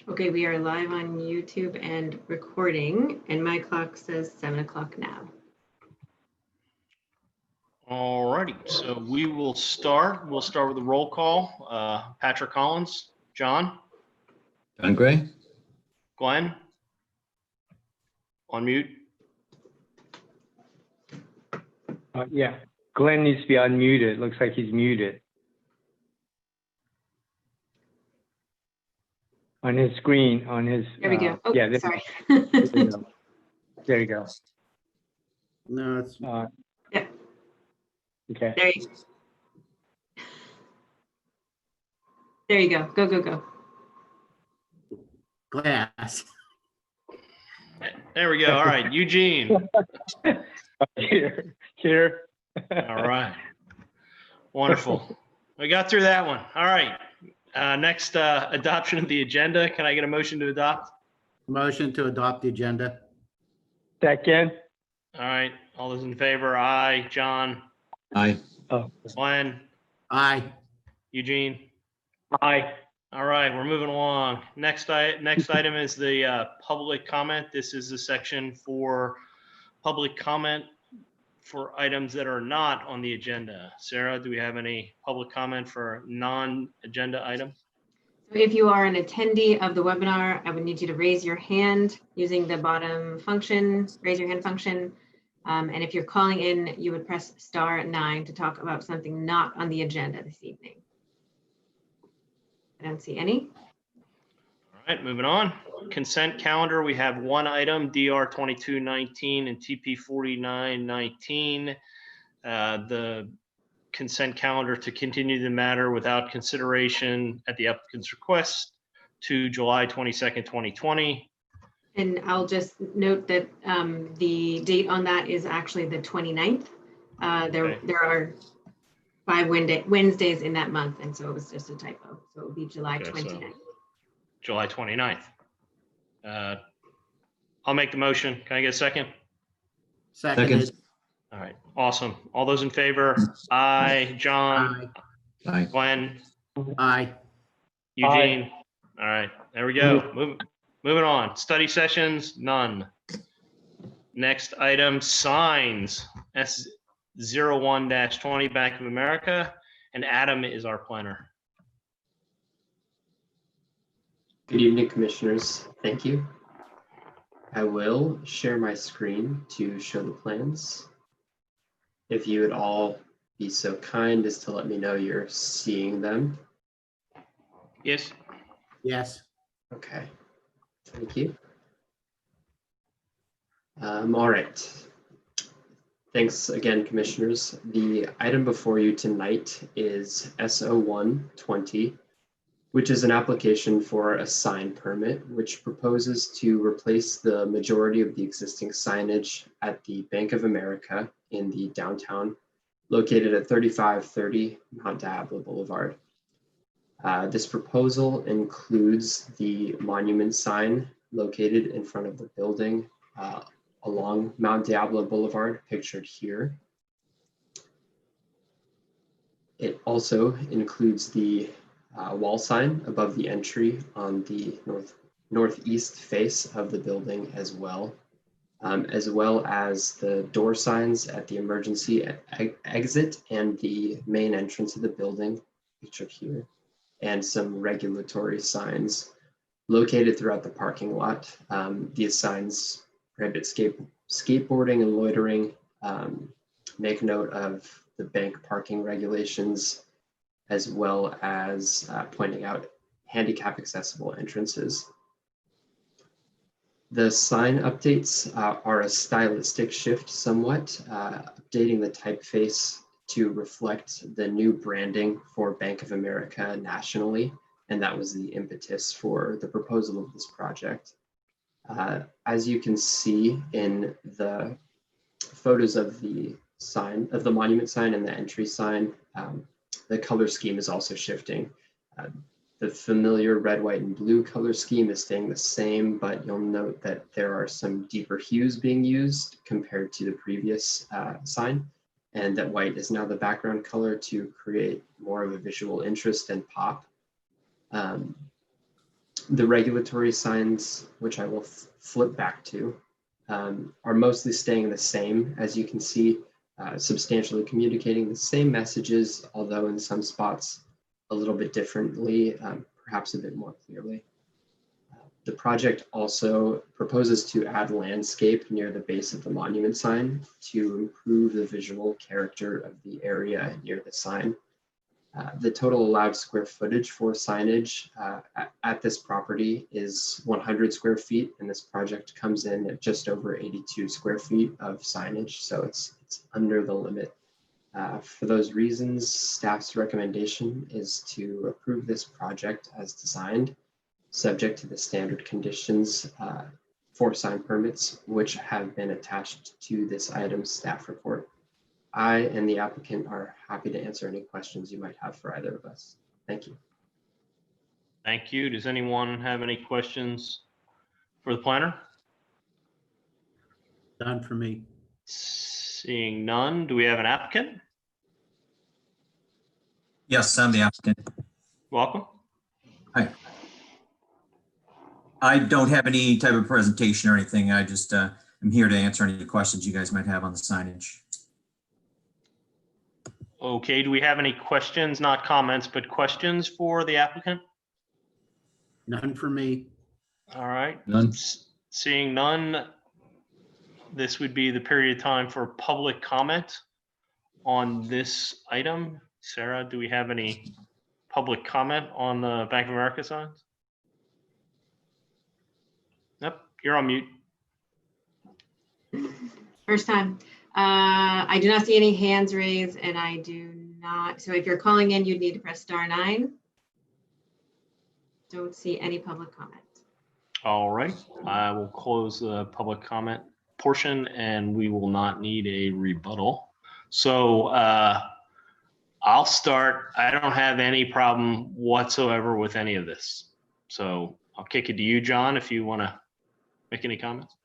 Okay, we are live on YouTube and recording, and my clock says 7 o'clock now. All righty, so we will start. We'll start with a roll call. Patrick Collins, John, John Gray? Glenn, on mute. Yeah, Glenn needs to be unmuted. Looks like he's muted. On his screen, on his. There we go. Oh, Yeah, sorry. there you go. There you go. No, it's Yeah. Okay. There you go. Go, go, go. glass. There we go. All right, Eugene. Here. All right, wonderful. We got through that one. All right, next adoption of the agenda. Can I get a motion to adopt? Motion to adopt the agenda. Second. All right, all those in favor? Aye. John, Aye. Oh, Glenn, Aye. Eugene. aye. All right, we're moving along. Next item is the public comment. This is the section for public comment for items that are not on the agenda. Sarah, do we have any public comment for non-agenda item? If you are an attendee of the webinar, I would need you to raise your hand using the bottom function, raise your hand function. And if you're calling in, you would press *9 to talk about something not on the agenda this evening. I don't see any. All right, moving on. Consent calendar, we have one item, DR 2219 and TP 4919. The consent calendar to continue the matter without consideration at the applicant's request to July 22nd, 2020. And I'll just note that the date on that is actually the 29th. Okay. There are 5 Wednesdays in that month, and so it was just a typo. So it will be July Okay, so 29th. July 29th. I'll make the motion. Can I get a second? Seconded. All right, awesome. All those in favor? Aye. John, Aye. Aye. Glenn, Aye. Eugene. All right, there we go. Moving on. Study sessions, none. Next item, signs. S01-20 Bank of America, and Adam is our planner. Good evening, Commissioners. Thank you. I will share my screen to show the plans. If you would all be so kind as to let me know you're seeing them. Yes. Yes. Okay, thank you. All right. Thanks again, Commissioners. The item before you tonight is S01-20, which is an application for a sign permit, which proposes to replace the majority of the existing signage at the Bank of America in the downtown, located at 3530 Mount Diablo Boulevard. This proposal includes the monument sign located in front of the building along Mount Diablo Boulevard, pictured here. It also includes the wall sign above the entry on the northeast face of the building as well as the door signs at the emergency exit and the main entrance of the building, pictured here, and some regulatory signs located throughout the parking lot. These signs prohibit skateboarding and loitering, make note of the bank parking regulations, as well as pointing out handicap accessible entrances. The sign updates are a stylistic shift somewhat, updating the typeface to reflect the new branding for Bank of America nationally, and that was the impetus for the proposal of this project. As you can see in the photos of the sign, of the monument sign and the entry sign, the color scheme is also shifting. The familiar red, white, and blue color scheme is staying the same, but you'll note that there are some deeper hues being used compared to the previous sign, and that white is now the background color to create more of a visual interest and pop. The regulatory signs, which I will flip back to, are mostly staying the same, as you can see, substantially communicating the same messages, although in some spots a little bit differently, perhaps a bit more clearly. The project also proposes to add landscape near the base of the monument sign to improve the visual character of the area near the sign. The total allowed square footage for signage at this property is 100 square feet, and this project comes in at just over 82 square feet of signage, so it's under the limit. For those reasons, staff's recommendation is to approve this project as designed, subject to the standard conditions for sign permits, which have been attached to this item's staff report. I and the applicant are happy to answer any questions you might have for either of us. Thank you. Thank you. Does anyone have any questions for the planner? Done for me. Seeing none, do we have an applicant? Yes, I'm the applicant. Welcome. Hi. I don't have any type of presentation or anything. I just am here to answer any questions you guys might have on the signage. Okay, do we have any questions, not comments, but questions for the applicant? None for me. All right. None. Seeing none, this would be the period of time for public comment on this item. Sarah, do we have any public comment on the Bank of America signs? Yep, you're on mute. First time. I do not see any hands raised, and I do not. So if you're calling in, you'd need to press *9. Don't see any public comment. All right, I will close the public comment portion and we will not need a rebuttal. So I'll start. I don't have any problem whatsoever with any of this. So I'll kick it to you, John, if you want to make any comments.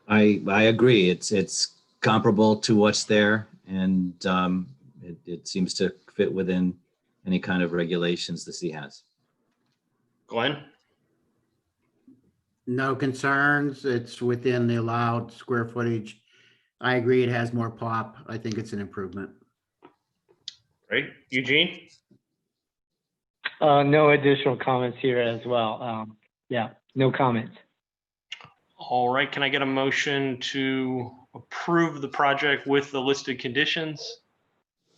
I agree. It's comparable to what's there, and it seems to fit within any kind of regulations the city has. Glenn? No concerns. It's within the allowed square footage. I agree it has more pop. I think it's an improvement. Great. Eugene? No additional comments here as well. Yeah, no comments. All right, can I get a motion to approve the project with the listed conditions?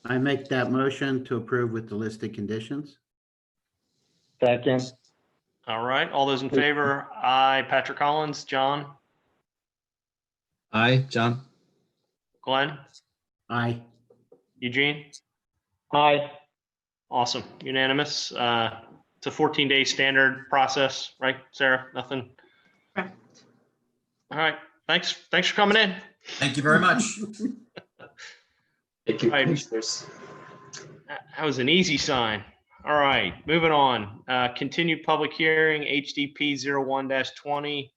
I make that motion to approve with the listed conditions. Second. All right, all those in favor? Aye. Patrick Collins, John, Aye, John? Glenn, Aye. Eugene? Aye. Awesome, unanimous. It's a 14-day standard process, right, Sarah? Nothing? Correct. All right, thanks for coming in. Thank you very much. Thank you, Right. commissioners. That was an easy sign. All right, moving on. Continued public hearing, HDP 01-20,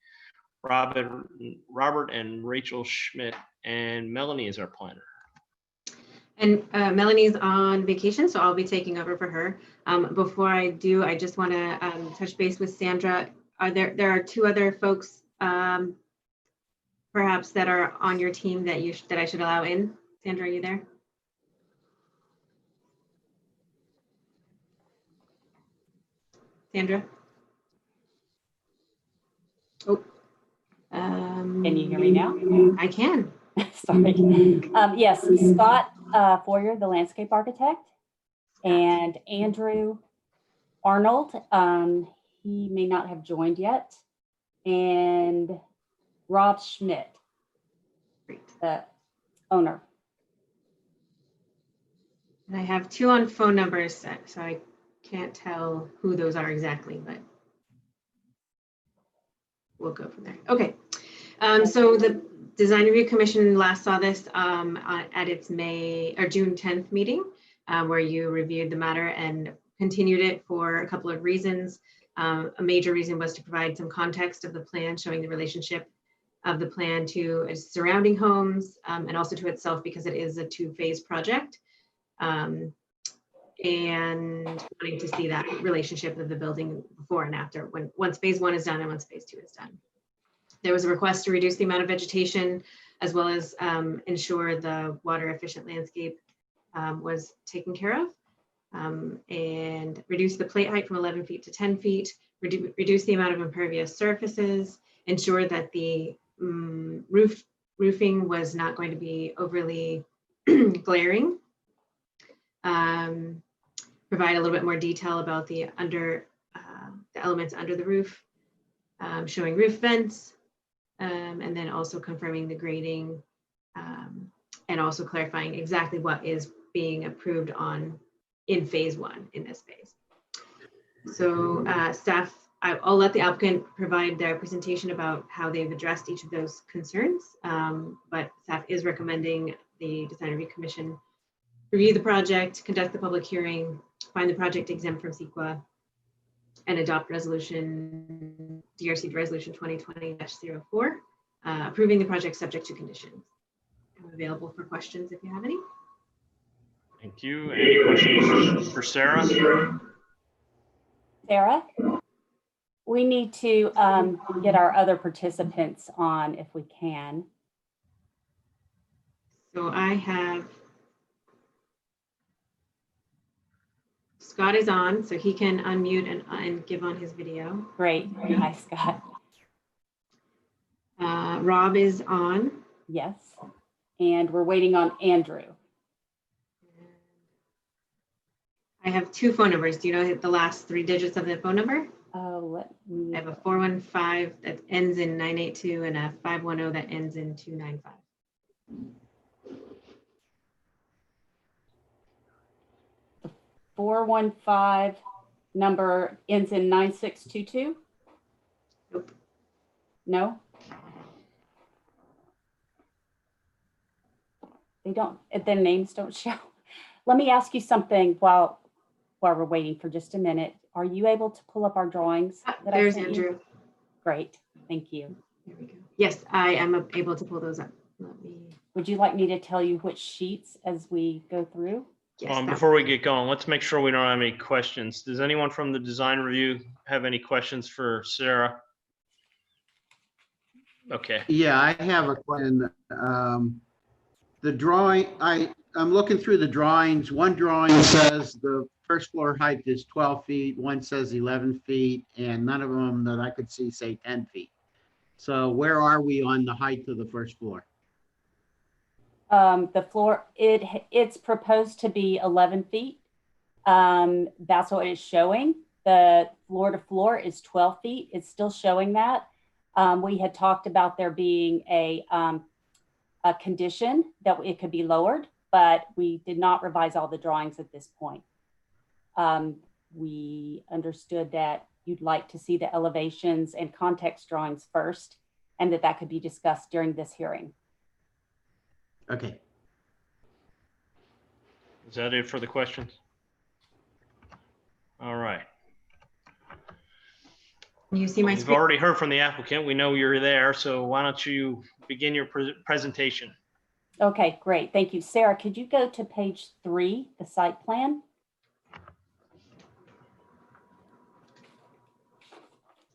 Robert and Rachel Schmidt, and Melanie is our planner. And Melanie's on vacation, so I'll be taking over for her. Before I do, I just want to touch base with Sandra. There are two other folks perhaps that are on your team that I should allow in. Sandra, are you there? Sandra? Oh. Can you hear me now? I can. Sorry. Yes, Scott Foyer, the landscape architect, and Andrew Arnold. He may not have joined yet, and Rob Schmidt, Great. the owner. And I have two on phone numbers, so I can't tell who those are exactly, but we'll go from there. Okay. So the Design Review Commission last saw this at its June 10th meeting, where you reviewed the matter and continued it for a couple of reasons. A major reason was to provide some context of the plan, showing the relationship of the plan to its surrounding homes and also to itself, because it is a two-phase project. and wanting to see that relationship of the building before and after, once phase 1 is done and once phase 2 is done. There was a request to reduce the amount of vegetation as well as ensure the water efficient landscape was taken care of, and reduce the plate height from 11 feet to 10 feet, reduce the amount of impervious surfaces, ensure that the roofing was not going to be overly glaring, provide a little bit more detail about the elements under the roof, showing roof vents, and then also confirming the grading, and also clarifying exactly what is being approved in phase 1 in this phase. So staff, I'll let the applicant provide their presentation about how they've addressed each of those concerns, but staff is recommending the Design Review Commission review the project, conduct the public hearing, find the project exempt from CEQA, and adopt DRC Resolution 2020-04, approving the project subject to conditions. I'm available for questions if you have any. Thank you. Any questions for Sarah? Sarah? We need to get our other participants on if we can. So I have Scott is on, so he can unmute and give on his video. Great. Hi, Scott. Rob is on. Yes. And we're waiting on Andrew. I have 2 phone numbers. Do you know the last 3 digits of the phone number? Oh, let me. I have a 415 that ends in 982 and a 510 that ends in 295. 415 number ends in 9622? Nope. No? They don't, the names don't show. Let me ask you something while we're waiting for just a minute. Are you able to pull up our drawings? that I There's sent you? Andrew. Great, thank you. There we go. Yes, I am able to pull those up. Let me. Would you like me to tell you which sheets as we go through? Yes, Before we get going, let's make sure we don't have any questions. Does anyone from the design review have any questions for Sarah? Okay. Yeah, I have a question. The drawing, I'm looking through the drawings. One drawing says the first floor height is 12 feet, one says 11 feet, and none of them that I could see say 10 feet. So where are we on the height of the first floor? The floor, it's proposed to be 11 feet. That's what it's showing. The floor to floor is 12 feet. It's still showing that. We had talked about there being a condition that it could be lowered, but we did not revise all the drawings at this point. We understood that you'd like to see the elevations and context drawings first, and that could be discussed during this hearing. Okay. Is that it for the questions? All right. you see my We've screen? already heard from the applicant. We know you're there, so why don't you begin your presentation? Okay, great. Thank you. Sarah, could you go to page 3, the site plan?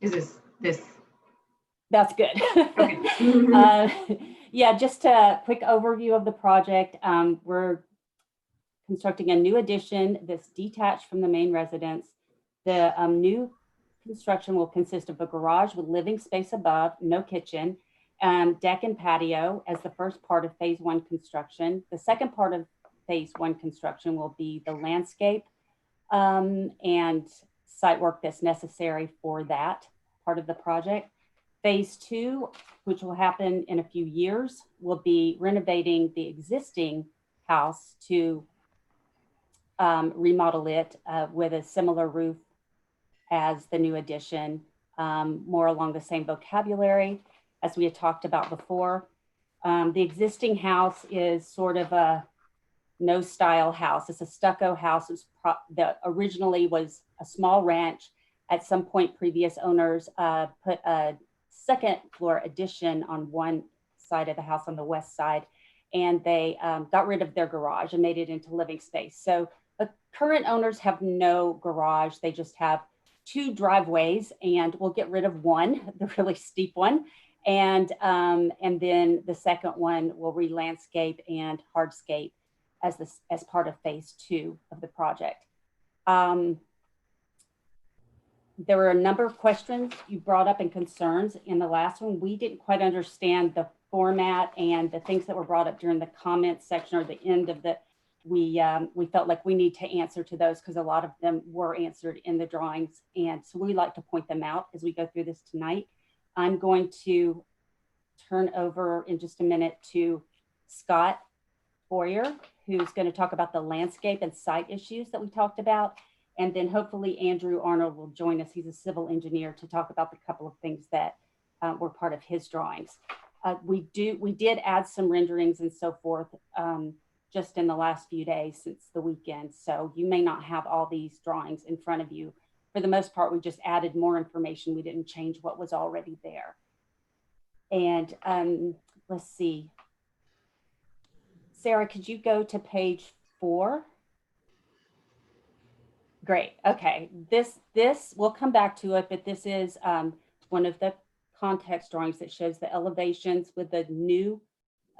Is this? That's good. Okay. Yeah, just a quick overview of the project. We're constructing a new addition that's detached from the main residence. The new construction will consist of a garage with living space above, no kitchen, deck and patio as the first part of phase 1 construction. The second part of phase 1 construction will be the landscape and site work that's necessary for that part of the project. Phase 2, which will happen in a few years, will be renovating the existing house to remodel it with a similar roof as the new addition, more along the same vocabulary as we had talked about before. The existing house is sort of a no-style house. It's a stucco house that originally was a small ranch. At some point, previous owners put a second floor addition on one side of the house on the west side, and they got rid of their garage and made it into living space. So The current owners have no garage. They just have 2 driveways, and we'll get rid of one, the really steep one. And then the second one will re-landscape and hardscape as part of phase 2 of the project. There were a number of questions you brought up and concerns in the last one. We didn't quite understand the format and the things that were brought up during the comments section or the end of the, we felt like we need to answer to those because a lot of them were answered in the drawings. And so we like to point them out as we go through this tonight. I'm going to turn over in just a minute to Scott Boyer, who's going to talk about the landscape and site issues that we talked about. And then hopefully Andrew Arnold will join us. He's a civil engineer to talk about the couple of things that were part of his drawings. We did add some renderings and so forth just in the last few days since the weekend. So you may not have all these drawings in front of you. For the most part, we just added more information. We didn't change what was already there. And let's see. Sarah, could you go to page 4? Great. Okay. This we'll come back to it, but this is one of the context drawings that shows the elevations with the new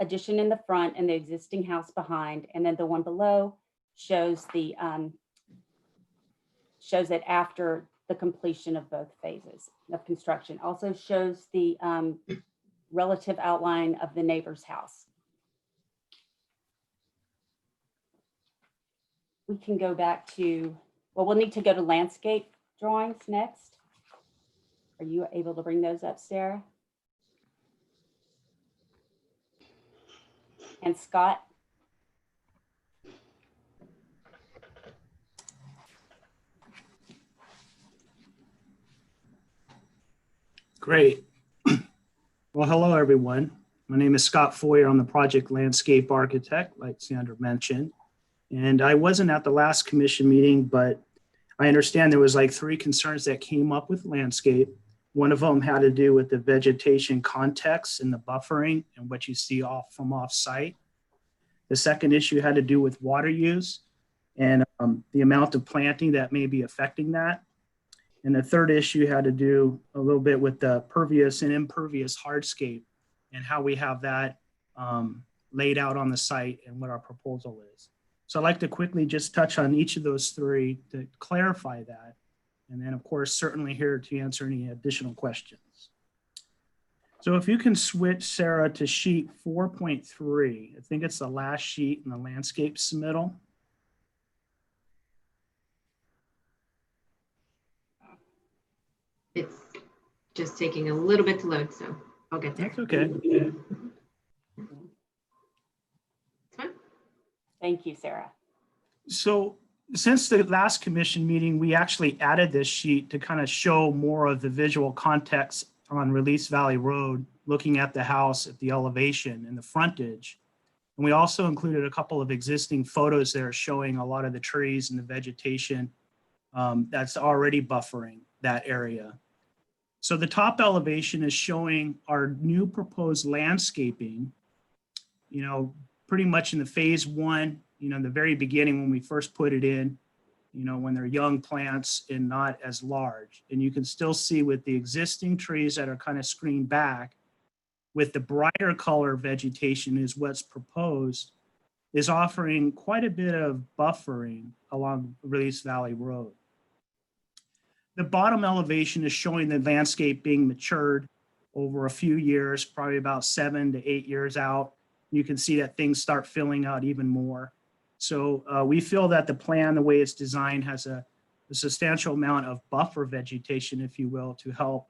addition in the front and the existing house behind, and then the one below shows the shows it after the completion of both phases of construction. Also shows the relative outline of the neighbor's house. We can go back to, well, we'll need to go to landscape drawings next. Are you able to bring those up, Sarah? And Scott? Great. Well, hello, everyone. My name is Scott Foyer. I'm the project landscape architect, like Sandra mentioned. And I wasn't at the last commission meeting, but I understand there was like 3 concerns that came up with landscape. One of them had to do with the vegetation context and the buffering and what you see off site. The second issue had to do with water use and the amount of planting that may be affecting that. And the third issue had to do a little bit with the pervious and impervious hardscape and how we have that laid out on the site and what our proposal is. So I'd like to quickly just touch on each of those 3 to clarify that. And then of course, certainly here to answer any additional questions. So if you can switch, Sarah, to sheet 4.3, I think it's the last sheet in the landscape submittal. It's just taking a little bit to load, so I'll get there. That's okay. It's fine. Thank you, Sarah. So since the last commission meeting, we actually added this sheet to kind of show more of the visual context on Release Valley Road, looking at the house at the elevation and the frontage. And we also included a couple of existing photos there showing a lot of the trees and the vegetation that's already buffering that area. So the top elevation is showing our new proposed landscaping, you know, pretty much in the phase 1, you know, in the very beginning when we first put it in, you know, when they're young plants and not as large. And you can still see with the existing trees that are kind of screened back, with the brighter color vegetation is what's proposed, is offering quite a bit of buffering along Release Valley Road. The bottom elevation is showing the landscape being matured over a few years, probably about 7 to 8 years out. You can see that things start filling out even more. So we feel that the plan, the way it's designed, has a substantial amount of buffer vegetation, if you will, to help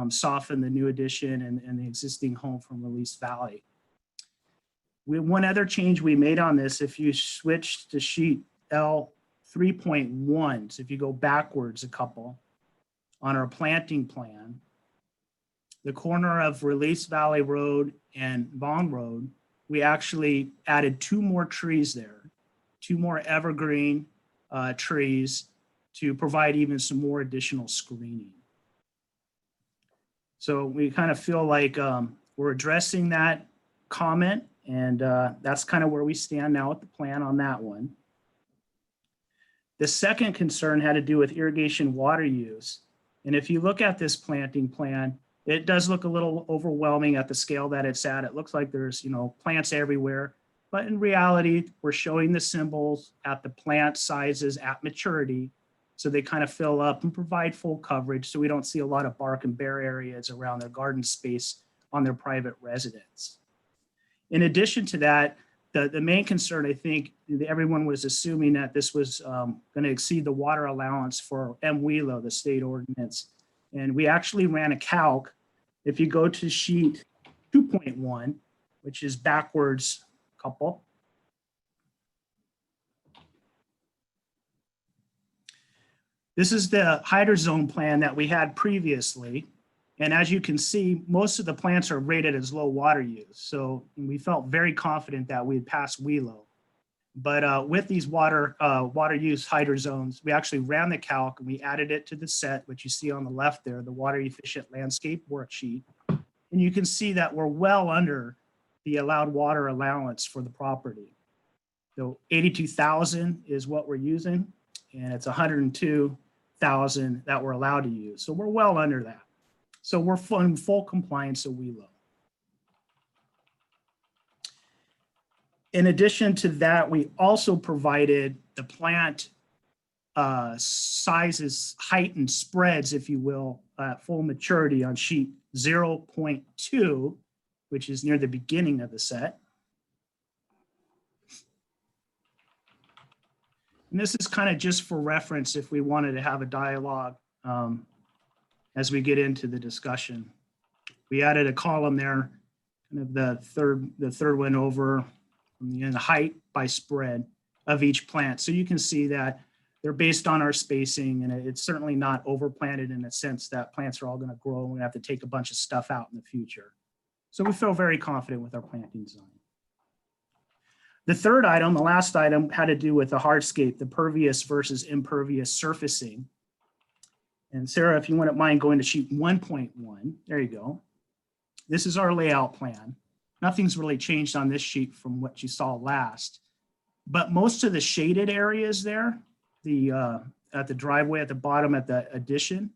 soften the new addition and the existing home from Release Valley. One other change we made on this, if you switch to sheet L 3.1, so if you go backwards a couple, on our planting plan, the corner of Release Valley Road and Vaughn Road, we actually added 2 more trees there, 2 more evergreen trees to provide even some more additional screening. So we kind of feel like we're addressing that comment, and that's kind of where we stand now with the plan on that one. The second concern had to do with irrigation water use. And if you look at this planting plan, it does look a little overwhelming at the scale that it's at. It looks like there's, plants everywhere. But in reality, we're showing the symbols at the plant sizes at maturity. So they kind of fill up and provide full coverage. So we don't see a lot of bark and bare areas around their garden space on their private residence. In addition to that, the main concern, I think everyone was assuming that this was going to exceed the water allowance for MWELO, the state ordinance. And we actually ran a calc. If you go to sheet 2.1, which is backwards a couple. This is the hydrozone plan that we had previously. And as you can see, most of the plants are rated as low water use. So we felt very confident that we'd pass WELO. But with these water use hydrozones, we actually ran the calc and we added it to the set, which you see on the left there, the water efficient landscape worksheet. And you can see that we're well under the allowed water allowance for the property. So 82,000 is what we're using, and it's 102,000 that we're allowed to use. So we're well under that. So we're in full compliance of WELO. In addition to that, we also provided the plant sizes, height, and spreads, if you will, at full maturity on sheet 0.2, which is near the beginning of the set. And this is kind of just for reference if we wanted to have a dialogue as we get into the discussion. We added a column there, kind of the third one over, and the height by spread of each plant. So you can see that they're based on our spacing, and it's certainly not overplanted in the sense that plants are all going to grow and we have to take a bunch of stuff out in the future. So we feel very confident with our planting design. The third item, the last item, had to do with the hardscape, the pervious versus impervious surfacing. And Sarah, if you wouldn't mind going to sheet 1.1, there you go. This is our layout plan. Nothing's really changed on this sheet from what you saw last, but most of the shaded areas there, at the driveway at the bottom at the addition,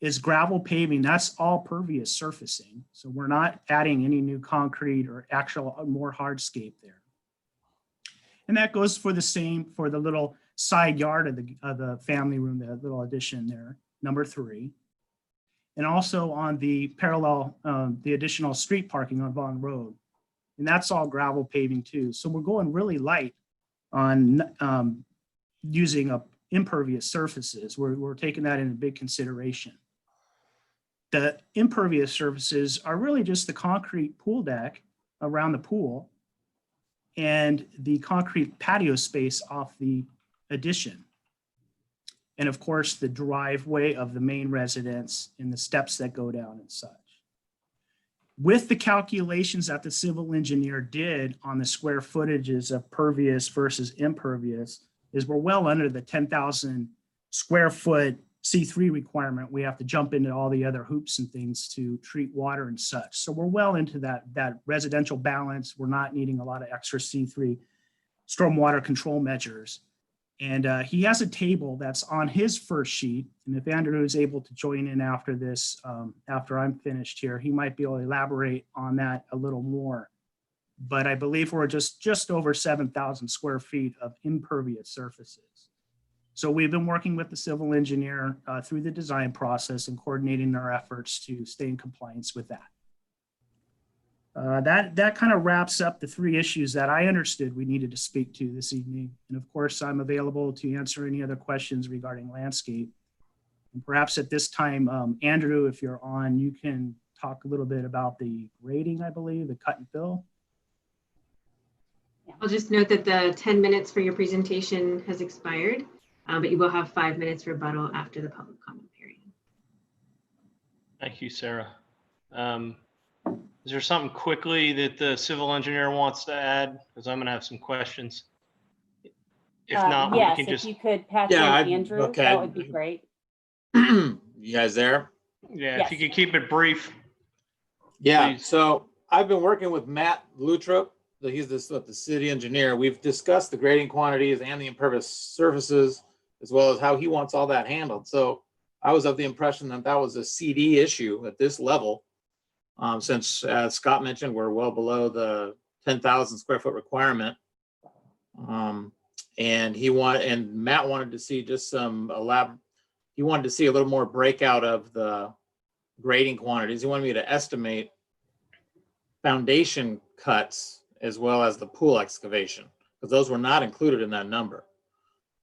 is gravel paving. That's all pervious surfacing. So we're not adding any new concrete or actual more hardscape there. And that goes for the same for the little side yard of the family room, the little addition there, number 3. And also on the parallel, the additional street parking on Vaughn Road. And that's all gravel paving too. So we're going really light on using impervious surfaces. We're taking that into big consideration. The impervious surfaces are really just the concrete pool deck around the pool and the concrete patio space off the addition. And of course, the driveway of the main residence and the steps that go down and such. With the calculations that the civil engineer did on the square footages of pervious versus impervious, is we're well under the 10,000 square foot C3 requirement. We have to jump into all the other hoops and things to treat water and such. So we're well into that residential balance. We're not needing a lot of extra C3 stormwater control measures. And he has a table that's on his first sheet. And if Andrew is able to join in after this, after I'm finished here, he might be able to elaborate on that a little more. But I believe we're just over 7,000 square feet of impervious surfaces. So we've been working with the civil engineer through the design process and coordinating our efforts to stay in compliance with that. That kind of wraps up the 3 issues that I understood we needed to speak to this evening. And of course, I'm available to answer any other questions regarding landscape. And perhaps at this time, Andrew, if you're on, you can talk a little bit about the grading, I believe, the cut and fill. I'll just note that the 10 minutes for your presentation has expired, but you will have 5 minutes for rebuttal after the public comment period. Thank you, Sarah. Is there something quickly that the civil engineer wants to add? Because I'm going to have some questions. If not, yes, we can just. if you could patch in Andrew, okay. that would be great. You guys there? Yeah, Yes. if you could keep it brief. Yeah, Please. so I've been working with Matt Lutrop, he's the city engineer. We've discussed the grading quantities and the impervious surfaces, as well as how he wants all that handled. So I was of the impression that that was a CD issue at this level. Since, as Scott mentioned, we're well below the 10,000 square foot requirement. And Matt wanted to see just he wanted to see a little more breakout of the grading quantities. He wanted me to estimate foundation cuts as well as the pool excavation, because those were not included in that number.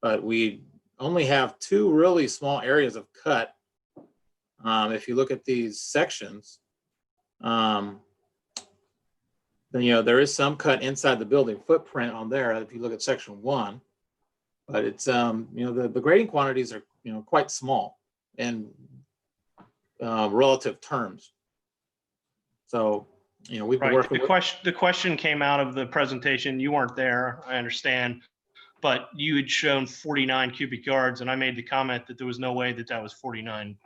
But we only have two really small areas of cut. If you look at these sections, then, there is some cut inside the building footprint on there if you look at section 1. But it's, the grading quantities are, quite small in relative terms. So, we've been Right. working with. The question came out of the presentation. You weren't there, I understand, but you had shown 49 cubic yards, and I made the comment that there was no way that that was 49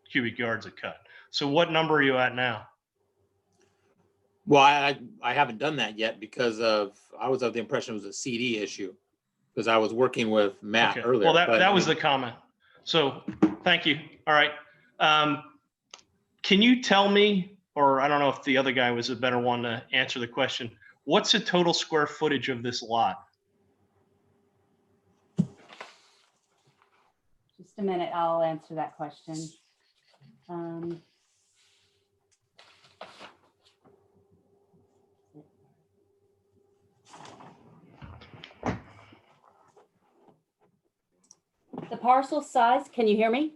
cubic yards of cut. So what number are you at now? Well, I haven't done that yet because I was of the impression it was a CD issue because I was working with Matt Okay. earlier. Well, but, that was the comment. So thank you. All right. Can you tell me, or I don't know if the other guy was a better one to answer the question, what's the total square footage of this lot? Just a minute, I'll answer that question. The parcel size, can you hear me?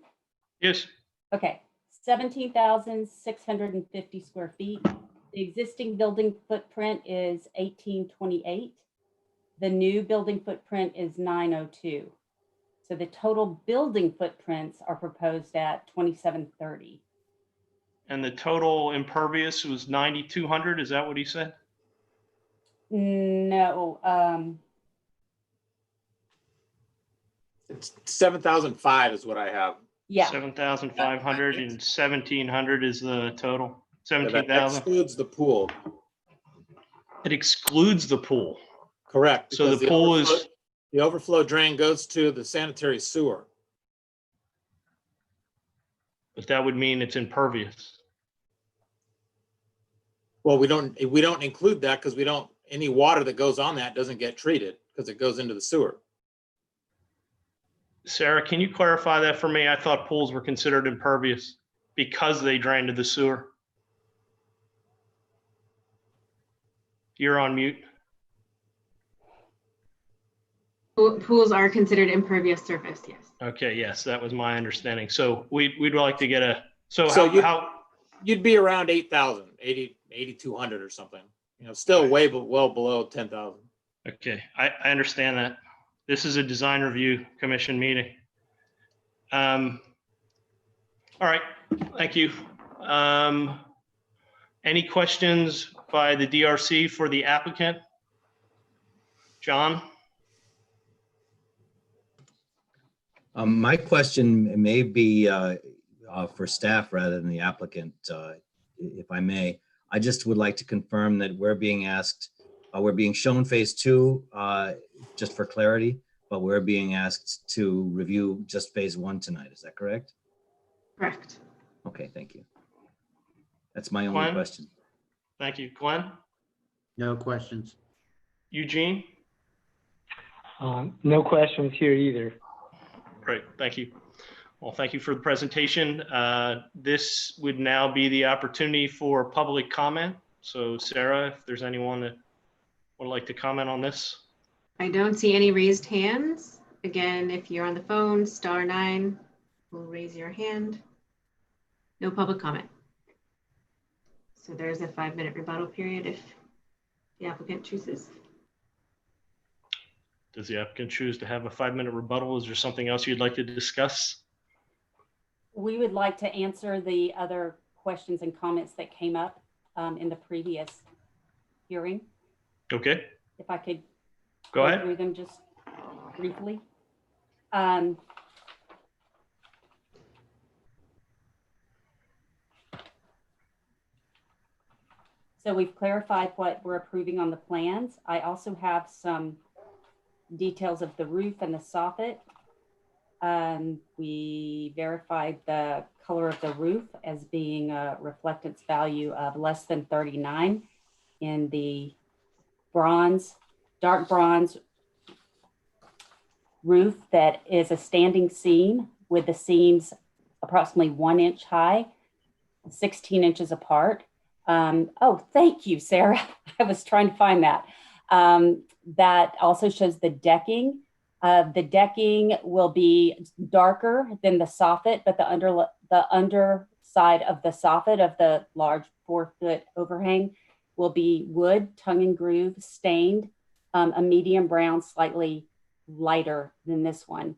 Yes. Okay, 17,650 square feet. The existing building footprint is 1828. The new building footprint is 902. So the total building footprints are proposed at 2730. And the total impervious was 9,200. Is that what he said? No, it's 7,005 is what I have. yeah, 7,500 and 1,700 is the total. Yeah, that 17,000. excludes the pool. It excludes the pool. Correct. So because the pool is, the overflow drain goes to the sanitary sewer. but that would mean it's impervious. Well, we don't include that because any water that goes on that doesn't get treated because it goes into the sewer. Sarah, can you clarify that for me? I thought pools were considered impervious because they drain to the sewer. You're on mute. Pools are considered impervious surface, yes. Okay, yes, that was my understanding. So we'd like to get So you'd be around 8,000, 8,200 or something. Still well below 10,000. Okay, I understand that. This is a design review commission meeting. All right, thank you. Any questions by the DRC for the applicant? John? My question may be for staff rather than the applicant, if I may. I just would like to confirm that we're being asked, we're being shown phase 2, just for clarity, but we're being asked to review just phase 1 tonight. Is that correct? Correct. Okay, thank you. That's my only Glenn? question. Thank you. Glenn? No questions. Eugene? No questions here either. Great, thank you. Well, thank you for the presentation. This would now be the opportunity for public comment. So Sarah, if there's anyone that would like to comment on this. I don't see any raised hands. Again, if you're on the phone, *9 will raise your hand. No public comment. So there's a 5-minute rebuttal period if the applicant chooses. Does the applicant choose to have a 5-minute rebuttal? Is there something else you'd like to discuss? we would like to answer the other questions and comments that came up in the previous hearing. Okay, If I could go ahead. through them just briefly. So we've clarified what we're approving on the plans. I also have some details of the roof and the soffit. We verified the color of the roof as being a reflectance value of less than 39 in the bronze, dark bronze roof that is a standing seam with the seams approximately 1 inch high, 16 inches apart. Oh, thank you, Sarah. I was trying to find that. That also shows the decking. The decking will be darker than the soffit, but the underside of the soffit of the large 4-foot overhang will be wood, tongue and groove, stained, a medium brown, slightly lighter than this one,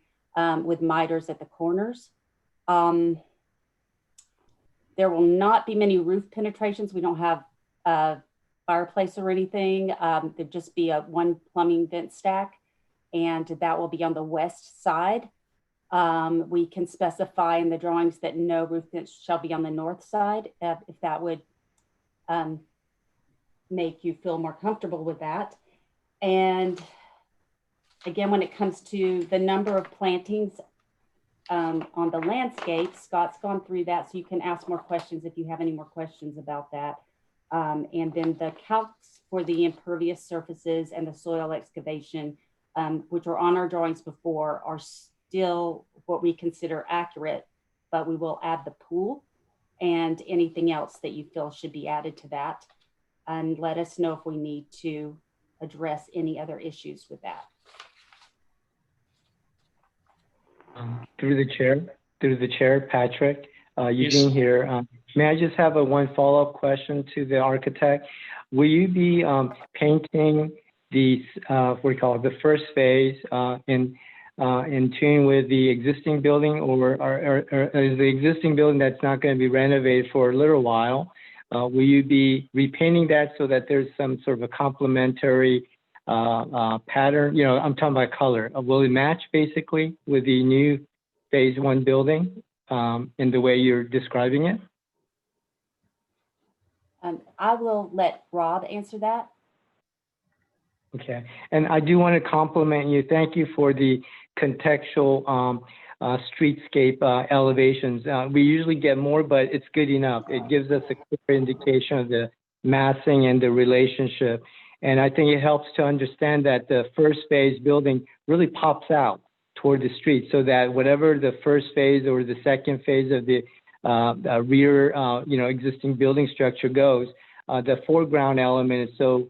with miters at the corners. There will not be many roof penetrations. We don't have a fireplace or anything. There'd just be one plumbing vent stack, and that will be on the west side. We can specify in the drawings that no roof vents shall be on the north side, if that would make you feel more comfortable with that. And again, when it comes to the number of plantings on the landscape, Scott's gone through that, so you can ask more questions if you have any more questions about that. And then the calcs for the impervious surfaces and the soil excavation, which were on our drawings before, are still what we consider accurate, but we will add the pool and anything else that you feel should be added to that. And let us know if we need to address any other issues with that. Through the chair, Patrick, Yes. Eugene here. May I just have one follow-up question to the architect? Will you be painting the what do you call it, the first phase in tune with the existing building, or is the existing building that's not going to be renovated for a little while? Will you be repainting that so that there's some sort of a complementary pattern? You know, I'm talking about color. Will it match basically with the new phase 1 building in the way you're describing it? I will let Rob answer that. Okay, and I do want to compliment you. Thank you for the contextual streetscape elevations. We usually get more, but it's good enough. It gives us a clear indication of the massing and the relationship. And I think it helps to understand that the first phase building really pops out toward the street, so that whatever the first phase or the second phase of the rear, existing building structure goes, the foreground element is so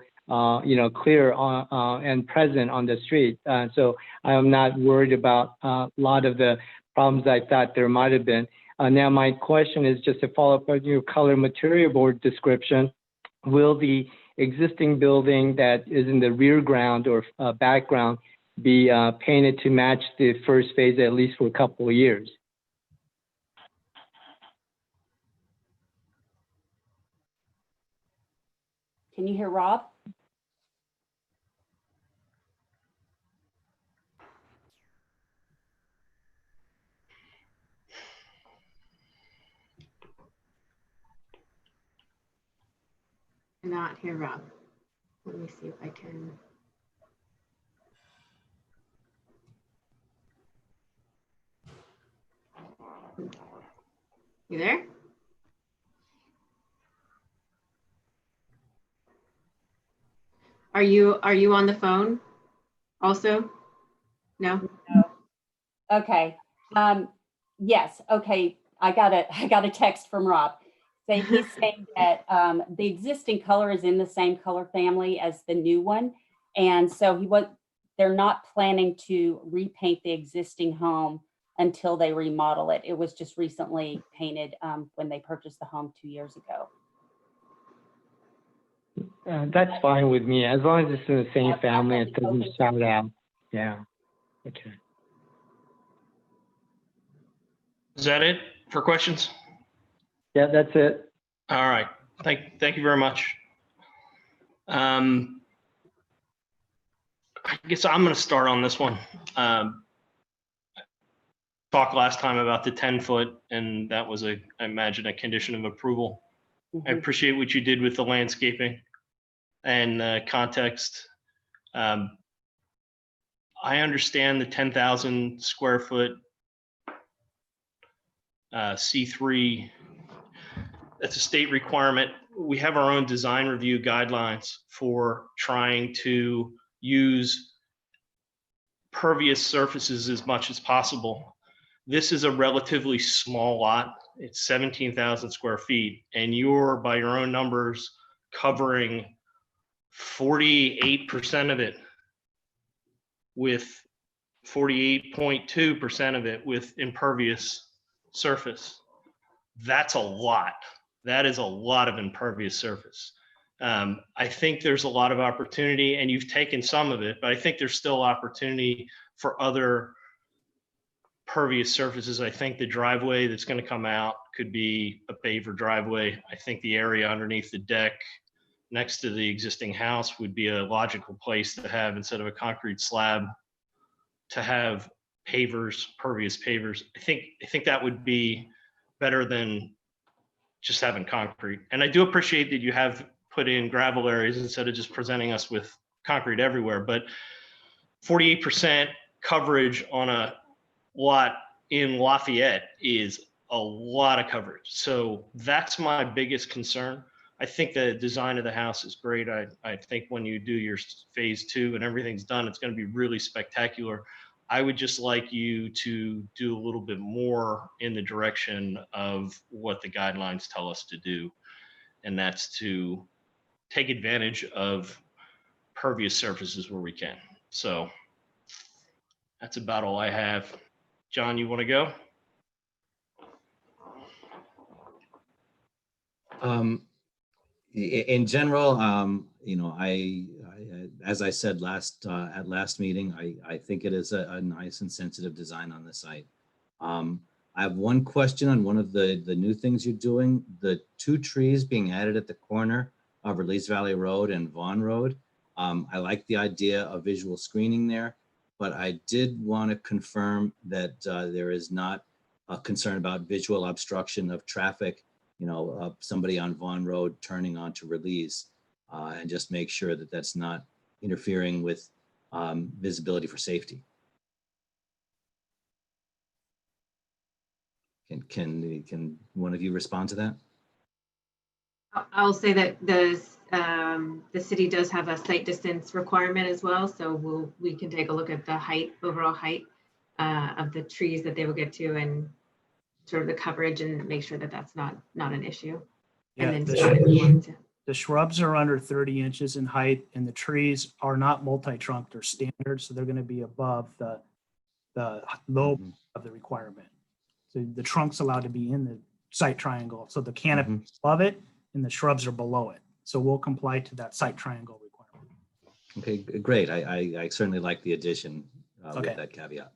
clear and present on the street. So I'm not worried about a lot of the problems I thought there might have been. Now my question is just to follow up on your color material board description. Will the existing building that is in the rear ground or background be painted to match the first phase at least for a couple of years? Can you hear Rob? Not hear Rob. Let me see if I can. You there? Are you on the phone also? No? Okay. Yes. Okay. I got a text from Rob. So he's saying that the existing color is in the same color family as the new one. And so they're not planning to repaint the existing home until they remodel it. It was just recently painted when they purchased the home 2 years ago. That's fine with me, as long as it's in the same family, it doesn't shout out. Yeah, okay. Is that it for questions? Yeah, that's it. All right. Thank you very much. I guess I'm going to start on this one. Talked last time about the 10-foot, and that was I imagine a condition of approval. I Mhm. appreciate what you did with the landscaping and context. I understand the 10,000 square foot C3. That's a state requirement. We have our own design review guidelines for trying to use pervious surfaces as much as possible. This is a relatively small lot. It's 17,000 square feet, and you're, by your own numbers, covering 48% of it with 48.2% of it with impervious surface. That's a lot. That is a lot of impervious surface. I think there's a lot of opportunity, and you've taken some of it, but I think there's still opportunity for other pervious surfaces. I think the driveway that's going to come out could be a paver driveway. I think the area underneath the deck next to the existing house would be a logical place to have, instead of a concrete slab, to have pavers, pervious pavers. I think that would be better than just having concrete. And I do appreciate that you have put in gravel areas instead of just presenting us with concrete everywhere. But 48% coverage on a lot in Lafayette is a lot of coverage. So that's my biggest concern. I think the design of the house is great. I think when you do your phase 2 and everything's done, it's going to be really spectacular. I would just like you to do a little bit more in the direction of what the guidelines tell us to do. And that's to take advantage of pervious surfaces where we can. So that's about all I have. John, you want to go? In general, as I said at last meeting, I think it is a nice and sensitive design on the site. I have one question on one of the new things you're doing, the 2 trees being added at the corner of Release Valley Road and Vaughn Road. I like the idea of visual screening there, but I did want to confirm that there is not a concern about visual obstruction of traffic, somebody on Vaughn Road turning onto Release, and just make sure that that's not interfering with visibility for safety. Can one of you respond to that? I'll say that the city does have a site distance requirement as well, so we can take a look at the overall height of the trees that they will get to, and sort of the coverage, and make sure that that's not an issue. Yeah, And then the shrubs are under 30 inches in height, and the trees are not multi-trunk, they're standard, so they're going to be above the low of the requirement. So the trunk's allowed to be in the site triangle, so the canopy is above it and the shrubs are below it. So we'll comply to that site triangle requirement. Okay, great. I certainly like the addition with that caveat.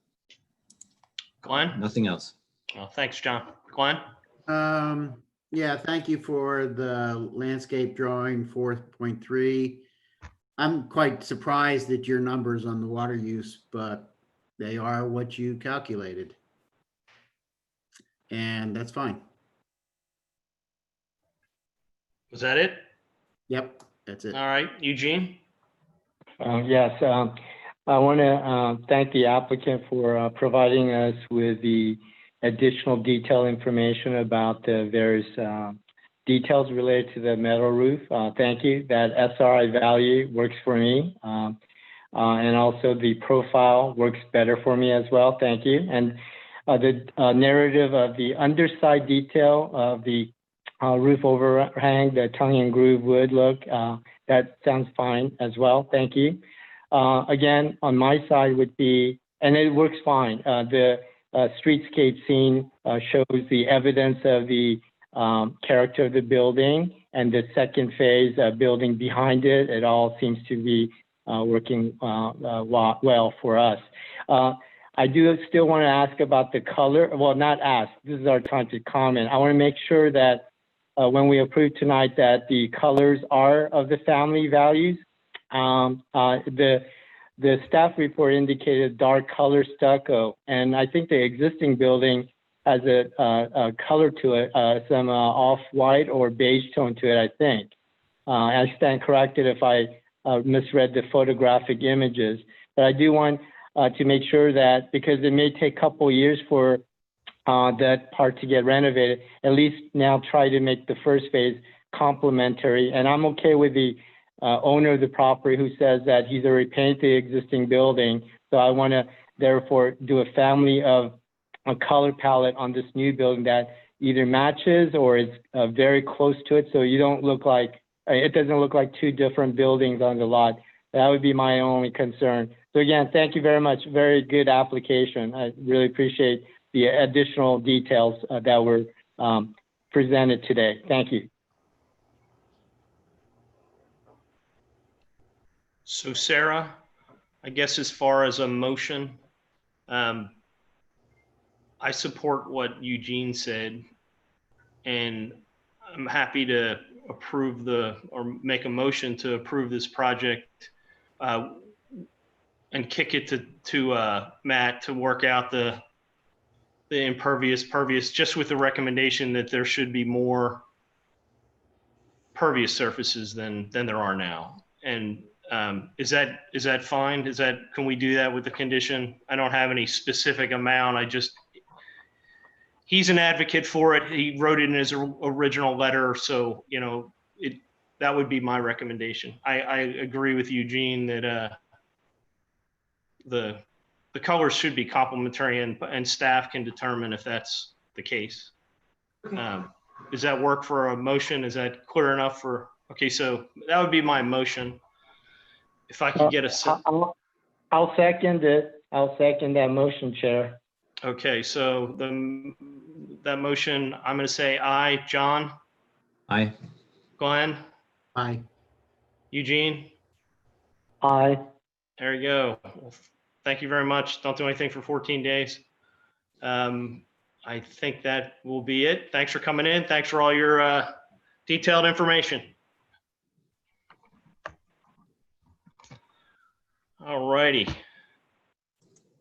Glenn? Nothing else. Well, thanks, John. Glenn? Yeah, thank you for the landscape drawing 4.3. I'm quite surprised at your numbers on the water use, but they are what you calculated. And that's fine. Was that it? Yep, that's it. All right, Eugene? Yes, I want to thank the applicant for providing us with the additional detailed information about the various details related to the metal roof. Thank you. That SRI value works for me. And also the profile works better for me as well. Thank you. And the narrative of the underside detail of the roof overhang, the tongue and groove wood look, that sounds fine as well. Thank you. Again, on my side would be, and it works fine. The streetscape scene shows the evidence of the character of the building, and the second phase building behind it. It all seems to be working well for us. I do still want to ask about the color. Well, not ask. This is our time to comment. I want to make sure that when we approve tonight, that the colors are of the family values. The staff report indicated dark color stucco, and I think the existing building has a color to it, some off-white or beige tone to it, I think. I stand corrected if I misread the photographic images. But I do want to make sure that, because it may take a couple years for that part to get renovated, at least now try to make the first phase complementary. And I'm okay with the owner of the property who says that he's already painted the existing building. So I want to therefore do a family of a color palette on this new building that either matches or is very close to it. So you don't look like, it doesn't look like two different buildings on the lot. That would be my only concern. So again, thank you very much. Very good application. I really appreciate the additional details that were presented today. Thank you. So Sarah, I guess as far as a motion, I support what Eugene said, and I'm happy to approve or make a motion to approve this project and kick it to Matt to work out the impervious, pervious, just with the recommendation that there should be more pervious surfaces than there are now. And is that fine? Can we do that with the condition? I don't have any specific amount. He's an advocate for it. He wrote it in his original letter. So, that would be my recommendation. I agree with Eugene that the colors should be complementary, and staff can determine if that's the case. Does that work for a motion? Is that clear enough for, okay, so that would be my motion. If I could get I'll second it. I'll second that motion, Chair. Okay, so that motion, I'm going to say aye. John? Aye. Glenn? Aye. Eugene? Aye. There you go. Well, thank you very much. Don't do anything for 14 days. I think that will be it. Thanks for coming in. Thanks for all your detailed information. All righty.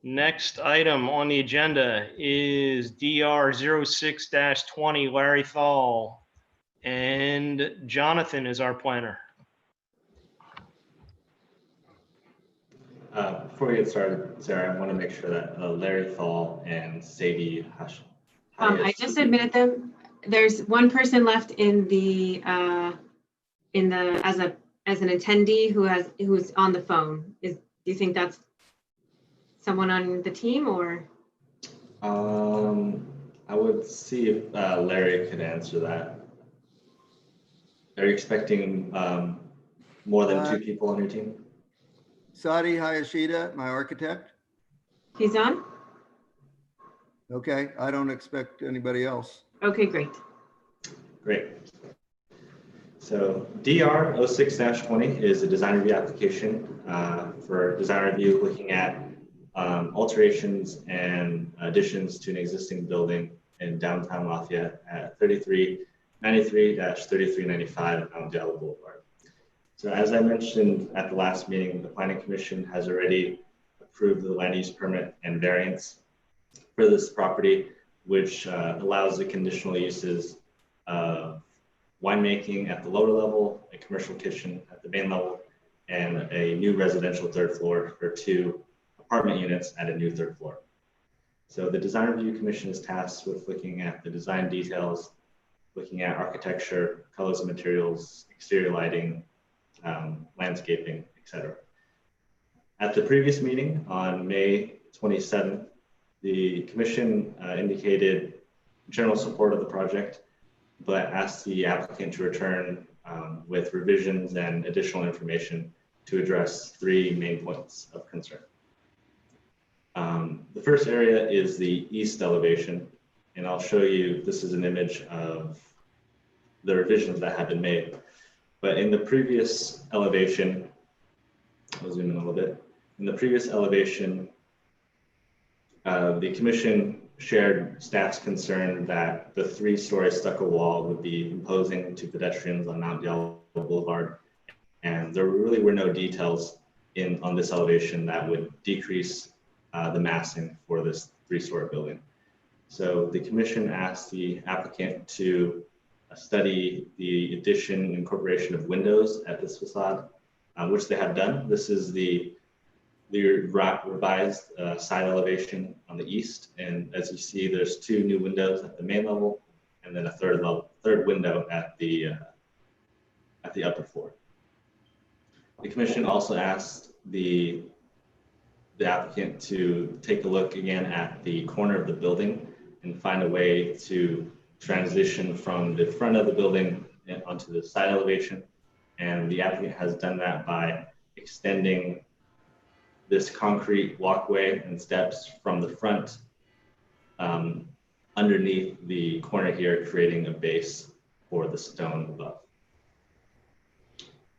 Next item on the agenda is DR 06-20, Larry Thal, and Jonathan is our planner. Before we get started, Sarah, I want to make sure that Larry Thal and Sadie Hash. I just admitted them. There's one person left in the as an attendee who's on the phone. Do you think that's someone on the team, or? I would see if Larry could answer that. Are you expecting more than 2 people on your team? Sadi Hayashida, my architect. He's on? Okay, I don't expect anybody else. Okay, great. Great. So DR 06-20 is a design review application for design review looking at alterations and additions to an existing building in downtown Lafayette at 3393-3395 Mount Diablo Boulevard. So as I mentioned at the last meeting, the Planning Commission has already approved the land use permit and variance for this property, which allows the conditional uses of winemaking at the lower level, a commercial kitchen at the main level, and a new residential 3rd floor for 2 apartment units at a new 3rd floor. So the Design Review Commission is tasked with looking at the design details, looking at architecture, colors and materials, exterior lighting, landscaping, etc. At the previous meeting on May 27th, the Commission indicated general support of the project, but asked the applicant to return with revisions and additional information to address 3 main points of concern. The first area is the east elevation, and I'll show you, this is an image of the revisions that have been made. But in the previous elevation, I'll zoom in a little bit. In the previous elevation, the Commission shared staff's concern that the 3-story stucco wall would be imposing to pedestrians on Mount Diablo Boulevard. And there really were no details on this elevation that would decrease the massing for this 3-story building. So the commission asked the applicant to study the addition and incorporation of windows at this facade, which they have done. This is the revised side elevation on the east. And as you see, there's 2 new windows at the main level and then a third window at the upper floor. The commission also asked the applicant to take a look again at the corner of the building and find a way to transition from the front of the building onto the side elevation. And the applicant has done that by extending this concrete walkway and steps from the front underneath the corner here, creating a base for the stone above.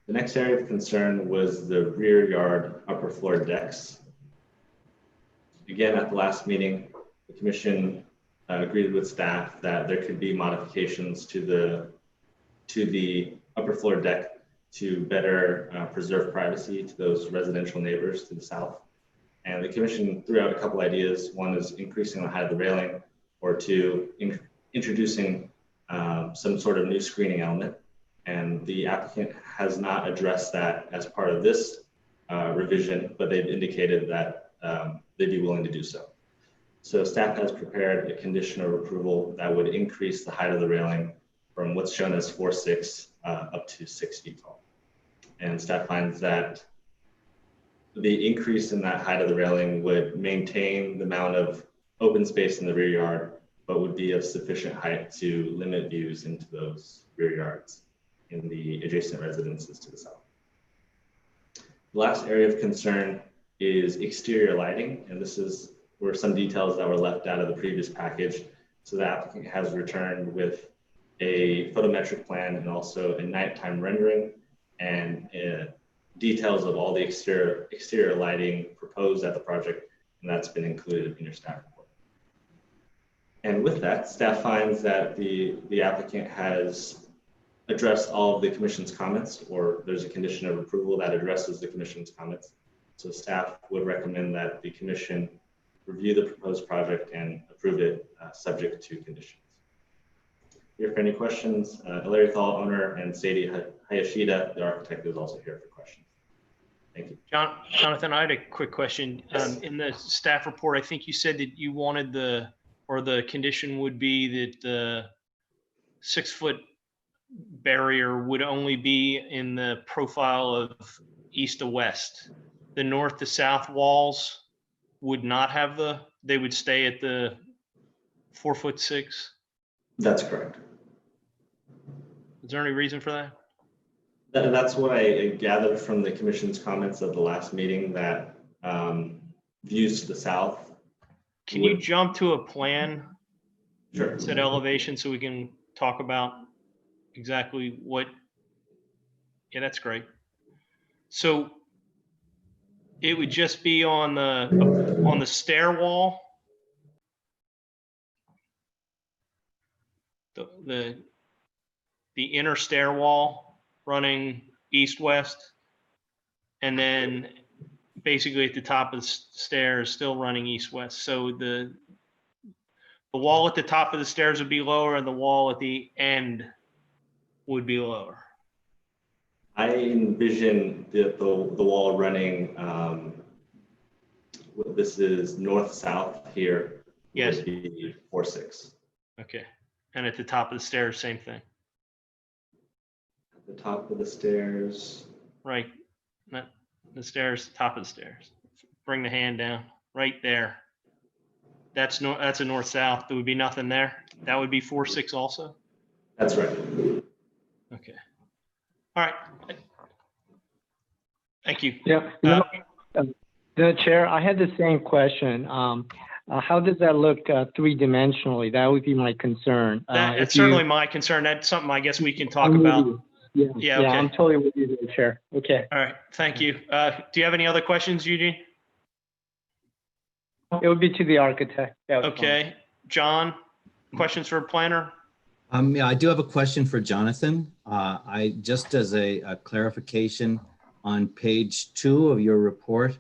The next area of concern was the rear yard upper floor decks. Again, at the last meeting, the commission agreed with staff that there could be modifications to the upper floor deck to better preserve privacy to those residential neighbors to the south. And the commission threw out a couple ideas. One is increasing the height of the railing, or 2, introducing some sort of new screening element. And the applicant has not addressed that as part of this revision, but they've indicated that they'd be willing to do so. So staff has prepared a condition of approval that would increase the height of the railing from what's shown as 4'6" up to 6 feet tall. And staff finds that the increase in that height of the railing would maintain the amount of open space in the rear yard, but would be of sufficient height to limit views into those rear yards in the adjacent residences to the south. The last area of concern is exterior lighting, and this were some details that were left out of the previous package. So the applicant has returned with a photometric plan and also a nighttime rendering and details of all the exterior lighting proposed at the project, and that's been included in your staff report. And with that, staff finds that the applicant has addressed all of the commission's comments, or there's a condition of approval that addresses the commission's comments. So staff would recommend that the commission review the proposed project and approve it subject to conditions. Here for any questions. Ilariathal owner and Sadie Hayashida, the architect, is also here for questions. Thank you. Jonathan, I had a quick question. Yes. In the staff report, I think you said that you wanted the condition would be that the 6-foot barrier would only be in the profile of east to west. The north to south walls would not have they would stay at the 4'6". That's correct. Is there any reason for that? That's what I gathered from the commission's comments of the last meeting, that views to the south. Can you jump to a plan? Sure. Set elevation so we can talk about exactly what. Yeah, that's great. So it would just be on the stair wall. The inner stair wall running east-west, and then basically at the top of the stairs still running east-west. So the wall at the top of the stairs would be lower and the wall at the end would be lower. I envision the wall running, this is north-south here. Yes. Would be 4'6". Okay. And at the top of the stairs, same thing. At the top of the stairs. Right. Not the stairs, top of the stairs. Bring the hand down right there. That's a north-south. There would be nothing there. That would be 4'6" also. That's right. Okay. All right. Thank you. Yeah. The chair, I had the same question. How does that look three-dimensionally? That would be my concern. That's certainly my concern. That's something I guess we can talk about. Yeah, okay. I'm totally with you there, Chair. Okay. All right. Thank you. Do you have any other questions, Eugene? It would be to the architect. Okay. John, questions for a planner? Yeah, I do have a question for Jonathan. I just as a clarification, on page 2 of your report,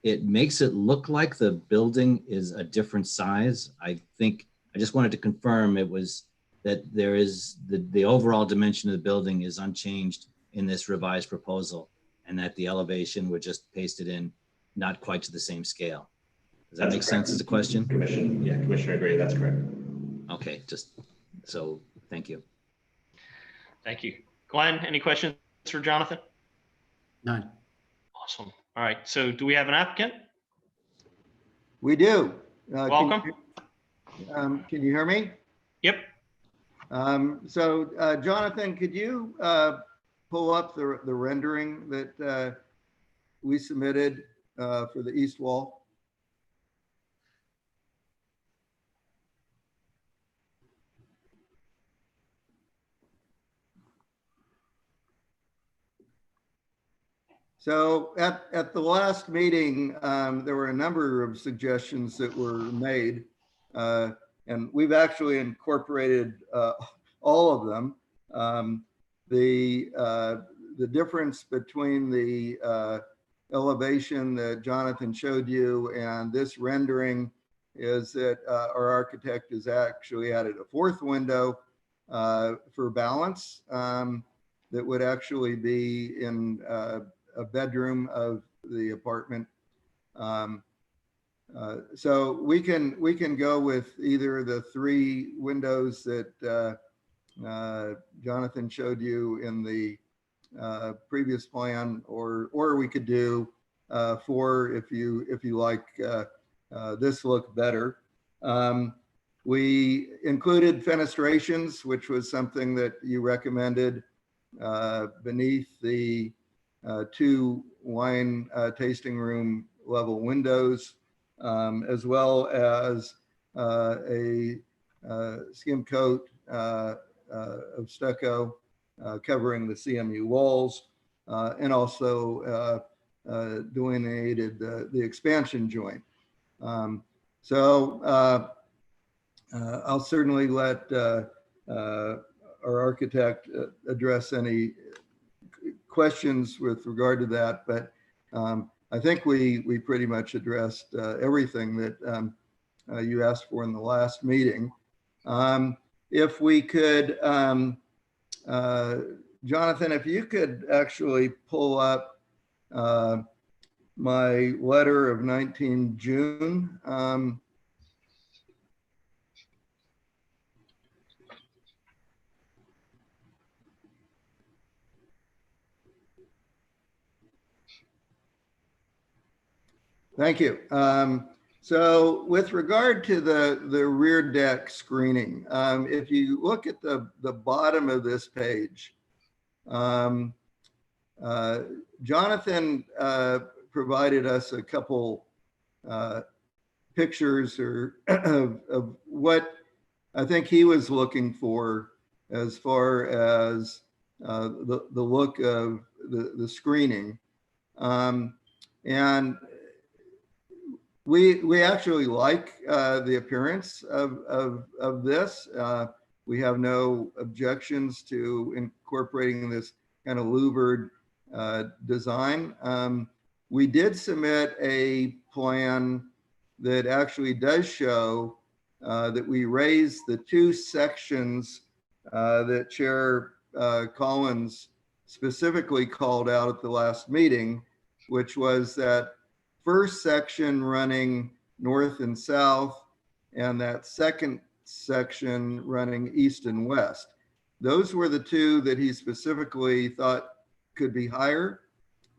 it makes it look like the building is a different size. I think I just wanted to confirm it was that there is the overall dimension of the building is unchanged in this revised proposal, and that the elevation would just paste it in, not quite to the same scale. Does that That's make correct. sense as a question? Commissioner agree, that's correct. Okay, just so, thank you. Thank you. Glenn, any questions for Jonathan? None. Awesome. All right. So do we have an applicant? We do. Welcome. Can you hear me? Yep. So Jonathan, could you pull up the rendering that we submitted for the east wall? So at the last meeting, there were a number of suggestions that were made, and we've actually incorporated all of them. The difference between the elevation that Jonathan showed you and this rendering is that our architect has actually added a fourth window for balance that would actually be in a bedroom of the apartment. So we can go with either the 3 windows that Jonathan showed you in the previous plan, or we could do 4 if you like this look better. We included fenestrations, which was something that you recommended beneath the 2 wine tasting room level windows, as well as a skim coat of stucco covering the CMU walls, and also delineated the expansion joint. So I'll certainly let our architect address any questions with regard to that, but I think we pretty much addressed everything that you asked for in the last meeting. If we could, Jonathan, if you could actually pull up my letter of 19 June. Thank you. So with regard to the rear deck screening, if you look at the bottom of this page, Jonathan provided us a couple pictures of what I think he was looking for as far as the look of the screening. And we actually like the appearance of this. We have no objections to incorporating this kind of louvered design. We did submit a plan that actually does show that we raised the 2 sections that Chair Collins specifically called out at the last meeting, which was that first section running north and south, and that second section running east and west. Those were the 2 that he specifically thought could be higher.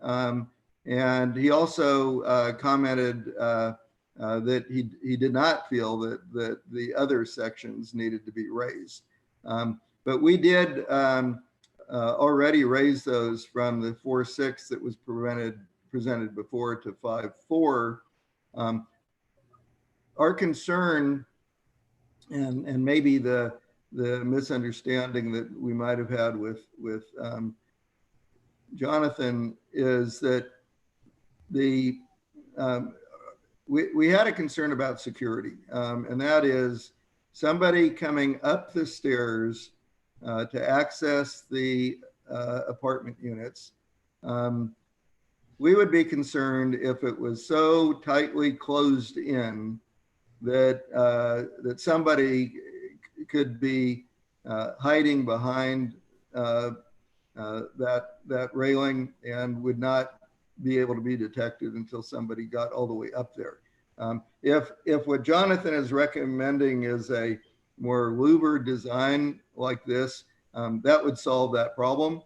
And he also commented that he did not feel that the other sections needed to be raised. But we did already raise those from the 4.6 that was presented before to 5.4. Our concern, and maybe the misunderstanding that we might have had with Jonathan, is that we had a concern about security, and that is somebody coming up the stairs to access the apartment units. We would be concerned if it was so tightly closed in that somebody could be hiding behind that railing and would not be able to be detected until somebody got all the way up there. If what Jonathan is recommending is a more louver design like this, that would solve that problem.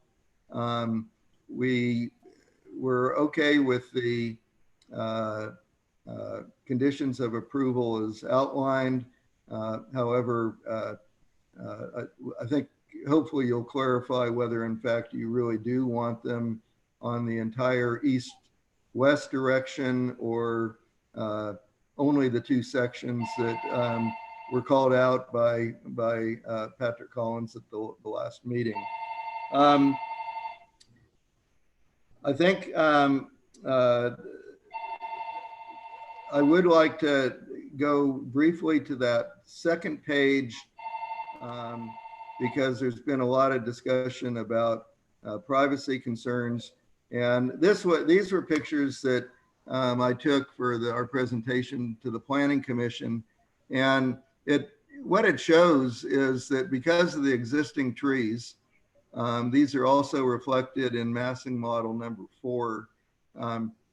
We were okay with the conditions of approval as outlined. However, I think hopefully you'll clarify whether in fact you really do want them on the entire east-west direction, or only the two sections that were called out by Patrick Collins at the last meeting. I think I would like to go briefly to that second page because there's been a lot of discussion about privacy concerns. And these were pictures that I took for our presentation to the Planning Commission. And what it shows is that because of the existing trees, these are also reflected in massing model number 4.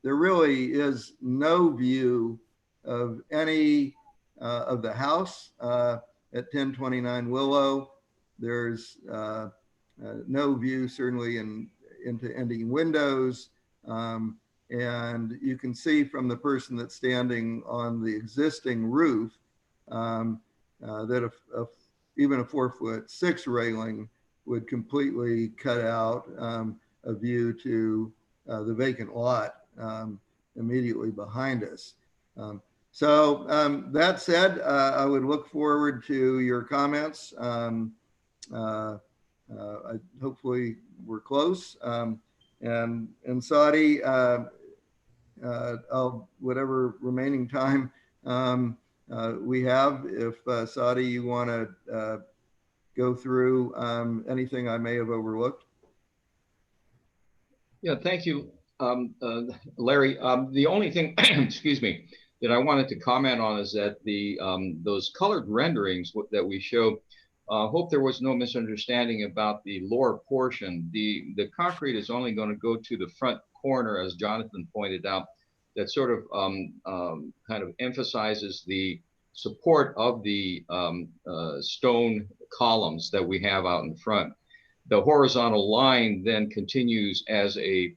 There really is no view of any of the house at 1029 Willow. There's no view certainly into any windows. And you can see from the person that's standing on the existing roof that even a 4'6" railing would completely cut out a view to the vacant lot immediately behind us. So that said, I would look forward to your comments. Hopefully we're close. And Saudi, whatever remaining time we have, if Saudi, you want to go through anything I may have overlooked. Yeah, thank you, Larry. The only thing, excuse me, that I wanted to comment on is that those colored renderings that we show, hope there was no misunderstanding about the lower portion. The concrete is only going to go to the front corner, as Jonathan pointed out. That sort of kind of emphasizes the support of the stone columns that we have out in front. The horizontal line then continues as a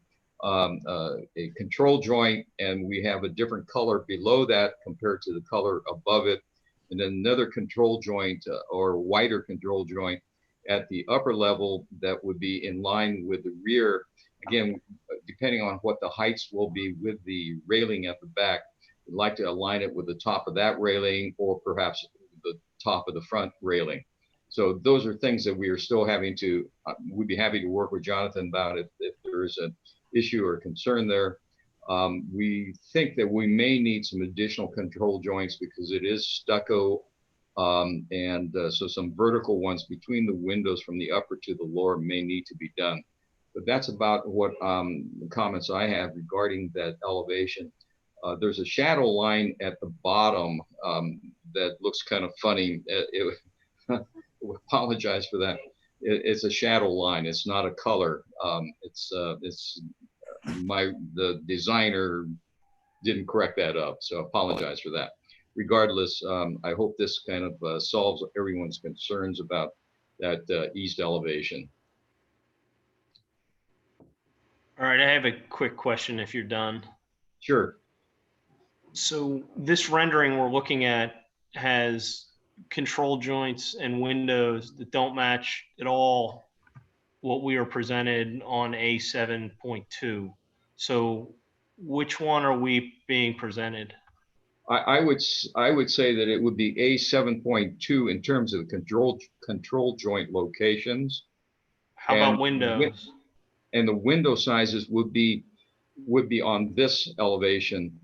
control joint, and we have a different color below that compared to the color above it, and then another control joint or wider control joint at the upper level that would be in line with the rear. Again, depending on what the heights will be with the railing at the back, we'd like to align it with the top of that railing or perhaps the top of the front railing. So those are things that we are still having to, we'd be happy to work with Jonathan about if there is an issue or concern there. We think that we may need some additional control joints because it is stucco, so some vertical ones between the windows from the upper to the lower may need to be done. But that's about what comments I have regarding that elevation. There's a shadow line at the bottom that looks kind of funny. We apologize for that. It's a shadow line. It's not a color. The designer didn't correct that up, so apologize for that. Regardless, I hope this kind of solves everyone's concerns about that east elevation. All right, I have a quick question if you're done. Sure. So this rendering we're looking at has control joints and windows that don't match at all what we are presented on A7.2. So which one are we being presented? I would say that it would be A7.2 in terms of control joint locations. How about windows? And the window sizes would be on this elevation.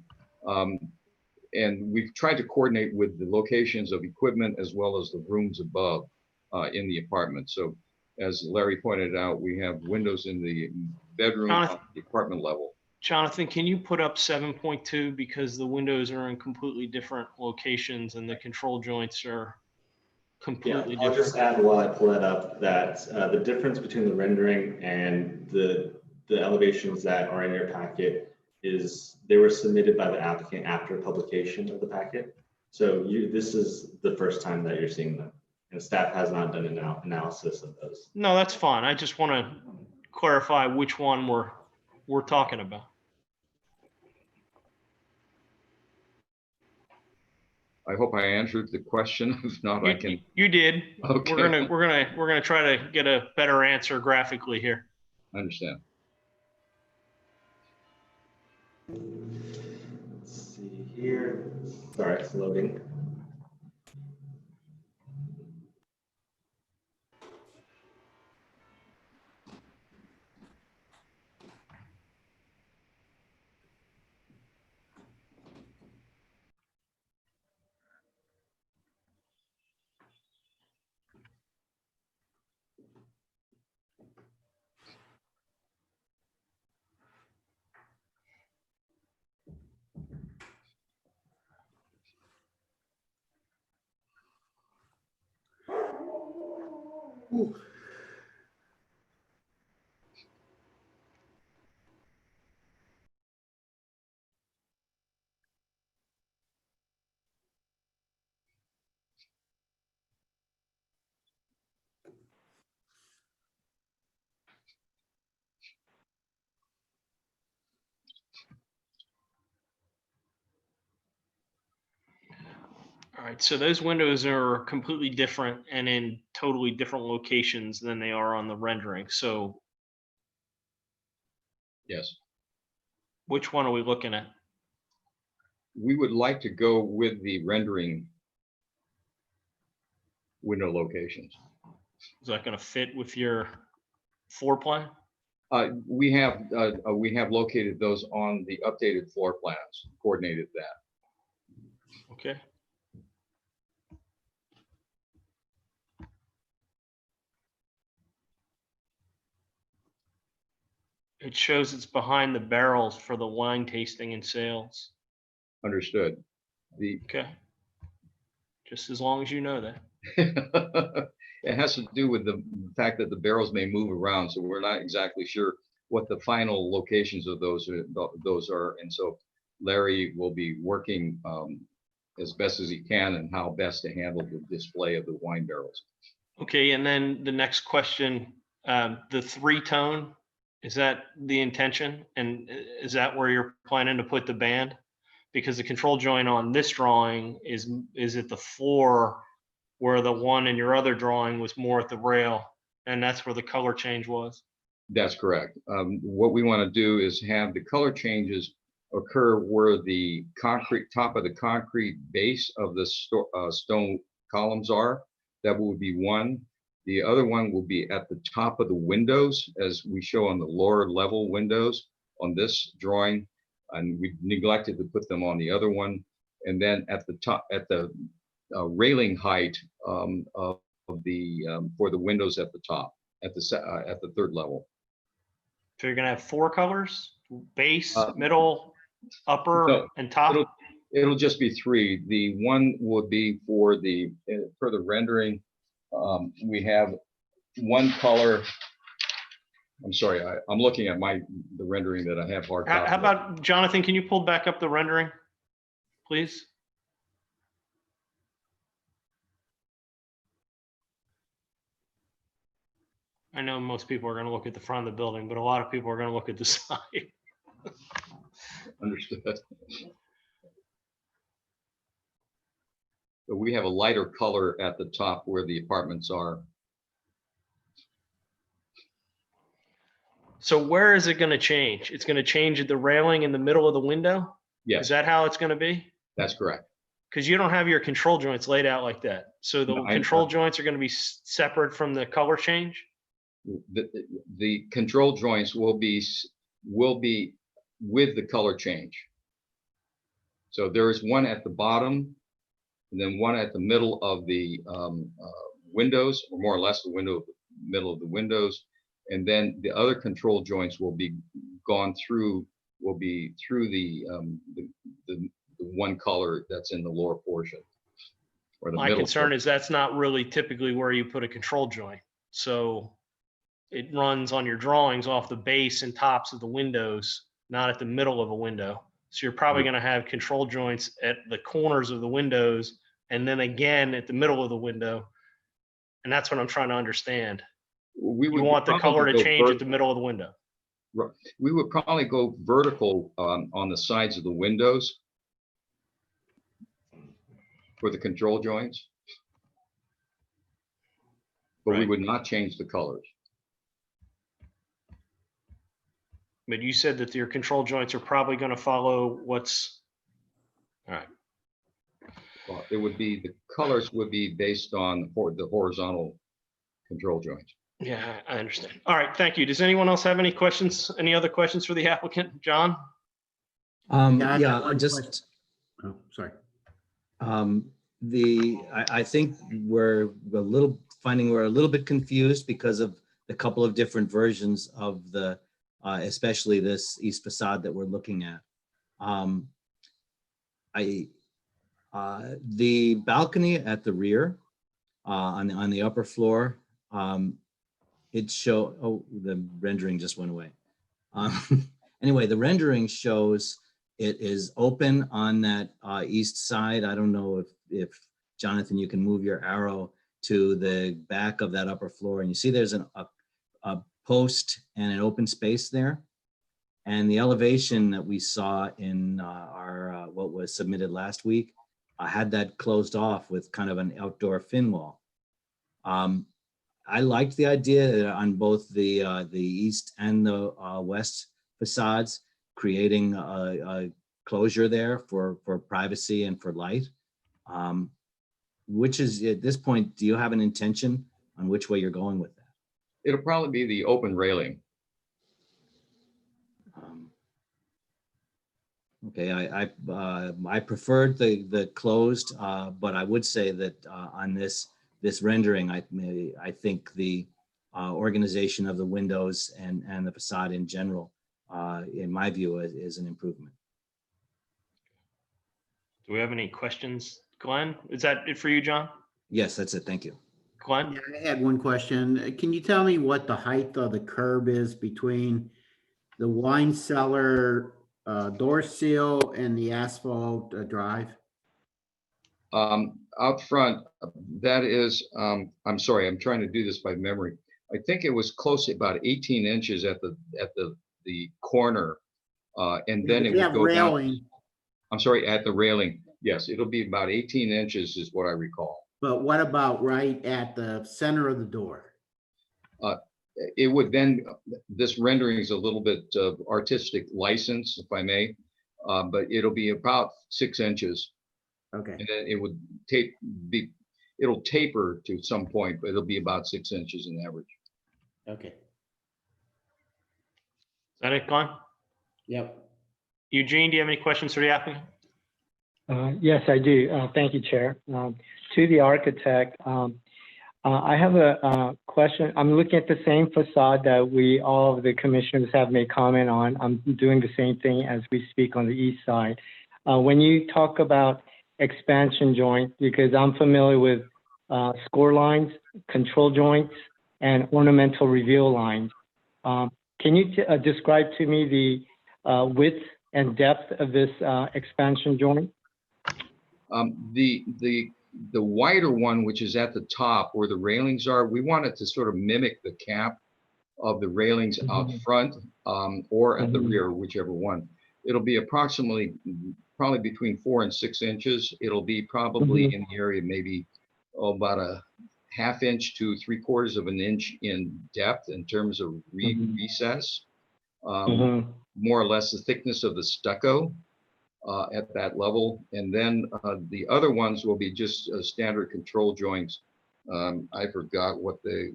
And we've tried to coordinate with the locations of equipment as well as the rooms above in the apartment. So as Larry pointed out, we have windows in the bedroom at the apartment level. Jonathan, can you put up 7.2 because the windows are in completely different locations and the control joints are Yeah, completely I'll different? just add while I pull that up that the difference between the rendering and the elevations that are in your packet is they were submitted by the applicant after publication of the packet. So this is the first time that you're seeing them, and staff has not done an analysis of those. No, that's fine. I just want to clarify which one we're talking about. I hope I answered the question. If not, I can. You did. Okay. We're gonna try to get a better answer graphically here. I understand. Let's see here. Sorry, it's loading. Ooh. All right, so those windows are completely different and in totally different locations than they are on the rendering. So Yes. which one are we looking at? We would like to go with the rendering window locations. Is that going to fit with your floor plan? We have located those on the updated floor plans, coordinated that. Okay. It shows it's behind the barrels for the wine tasting and sales. Understood. Okay. Just as long as you know that. It has to do with the fact that the barrels may move around, so we're not exactly sure what the final locations of those are. And so Larry will be working as best as he can and how best to handle the display of the wine barrels. Okay, and then the next question, the three-tone, is that the intention? And is that where you're planning to put the band? Because the control joint on this drawing is at the floor, where the one in your other drawing was more at the rail, and that's where the color change was. That's correct. What we want to do is have the color changes occur where the concrete top of the concrete base of the stone columns are. That will be one. The other one will be at the top of the windows, as we show on the lower level windows on this drawing, and we neglected to put them on the other one. And then at the top, at the railing height of the for the windows at the top, at the third level. So you're gonna have four colors: base, middle, upper, and top. It'll just be three. The one would be for the rendering. We have one color. I'm sorry, I'm looking at the rendering that I have hard copy. How about, Jonathan, can you pull back up the rendering, please? I know most people are going to look at the front of the building, but a lot of people are going to look at the side. Understood. So we have a lighter color at the top where the apartments are. So where is it going to change? It's going to change at the railing in the middle of the window? Yes. Is that how it's going to be? That's correct. Because you don't have your control joints laid out like that. So the control joints are going to be separate from the color change? The control joints will be with the color change. So there is one at the bottom, and then one at the middle of the windows, or more or less the middle of the windows, and then the other control joints will be gone through will be through the one color that's in the lower portion. Or the My middle concern portion. is that's not really typically where you put a control joint. So it runs on your drawings off the base and tops of the windows, not at the middle of a window. So you're probably going to have control joints at the corners of the windows and then again at the middle of the window. And that's what I'm trying to understand. We You would want the probably color to go change at the middle of the window. Right. We would probably go vertical on the sides of the windows for the control joints. But we Right. would not change the colors. But you said that your control joints are probably going to follow what's, all right. Well, it would be, the colors would be based on the horizontal control joints. Yeah, I understand. All right, thank you. Does anyone else have any questions? Any other questions for the applicant? John? I Yeah, got one just, question. Oh, sorry. I think we're finding we're a little bit confused because of the couple of different versions of the, especially this east facade that we're looking at. The balcony at the rear, on the upper floor, the rendering just went away. Anyway, the rendering shows it is open on that east side. I don't know if Jonathan, you can move your arrow to the back of that upper floor and you see there's a post and an open space there. And the elevation that we saw in our what was submitted last week had that closed off with kind of an outdoor fin wall. I liked the idea that on both the east and the west facades, creating a closure there for privacy and for light. Which is, at this point, do you have an intention on which way you're going with that? It'll probably be the open railing. Okay, I preferred the closed, but I would say that on this rendering, I think the organization of the windows and the facade in general, in my view, is an improvement. Do we have any questions? Glenn, is that it for you, John? Yes, that's it. Thank you. Glenn? Yeah, I had one question. Can you tell me what the height of the curb is between the wine cellar door seal and the asphalt drive? Out front, that is, I'm sorry, I'm trying to do this by memory. I think it was close to about 18 inches at the corner, and then it would go railing. down. I'm sorry, at the railing. Yes, it'll be about 18 inches is what I recall. But what about right at the center of the door? It would then, this rendering is a little bit of artistic license, if I may, but it'll be about 6 inches. Okay. And then it would it'll taper to some point, but it'll be about 6 inches in average. Okay. Is that it, Glenn? Yep. Eugene, do you have any questions for the applicant? Yes, I do. Thank you, Chair. To the architect, I have a question. I'm looking at the same facade that all of the commissioners have made comment on. I'm doing the same thing as we speak on the east side. When you talk about expansion joint, because I'm familiar with score lines, control joints, and ornamental reveal lines. Can you describe to me the width and depth of this expansion joint? The wider one, which is at the top where the railings are, we want it to sort of mimic the cap of the railings out front or at the rear, whichever one. It'll be approximately, probably between 4 and 6 inches. It'll be probably in the area, maybe about a ½ inch to 3/4 of an inch in depth in terms of recess. More or less the thickness of the stucco at that level. And then the other ones will be just standard control joints. I forgot what the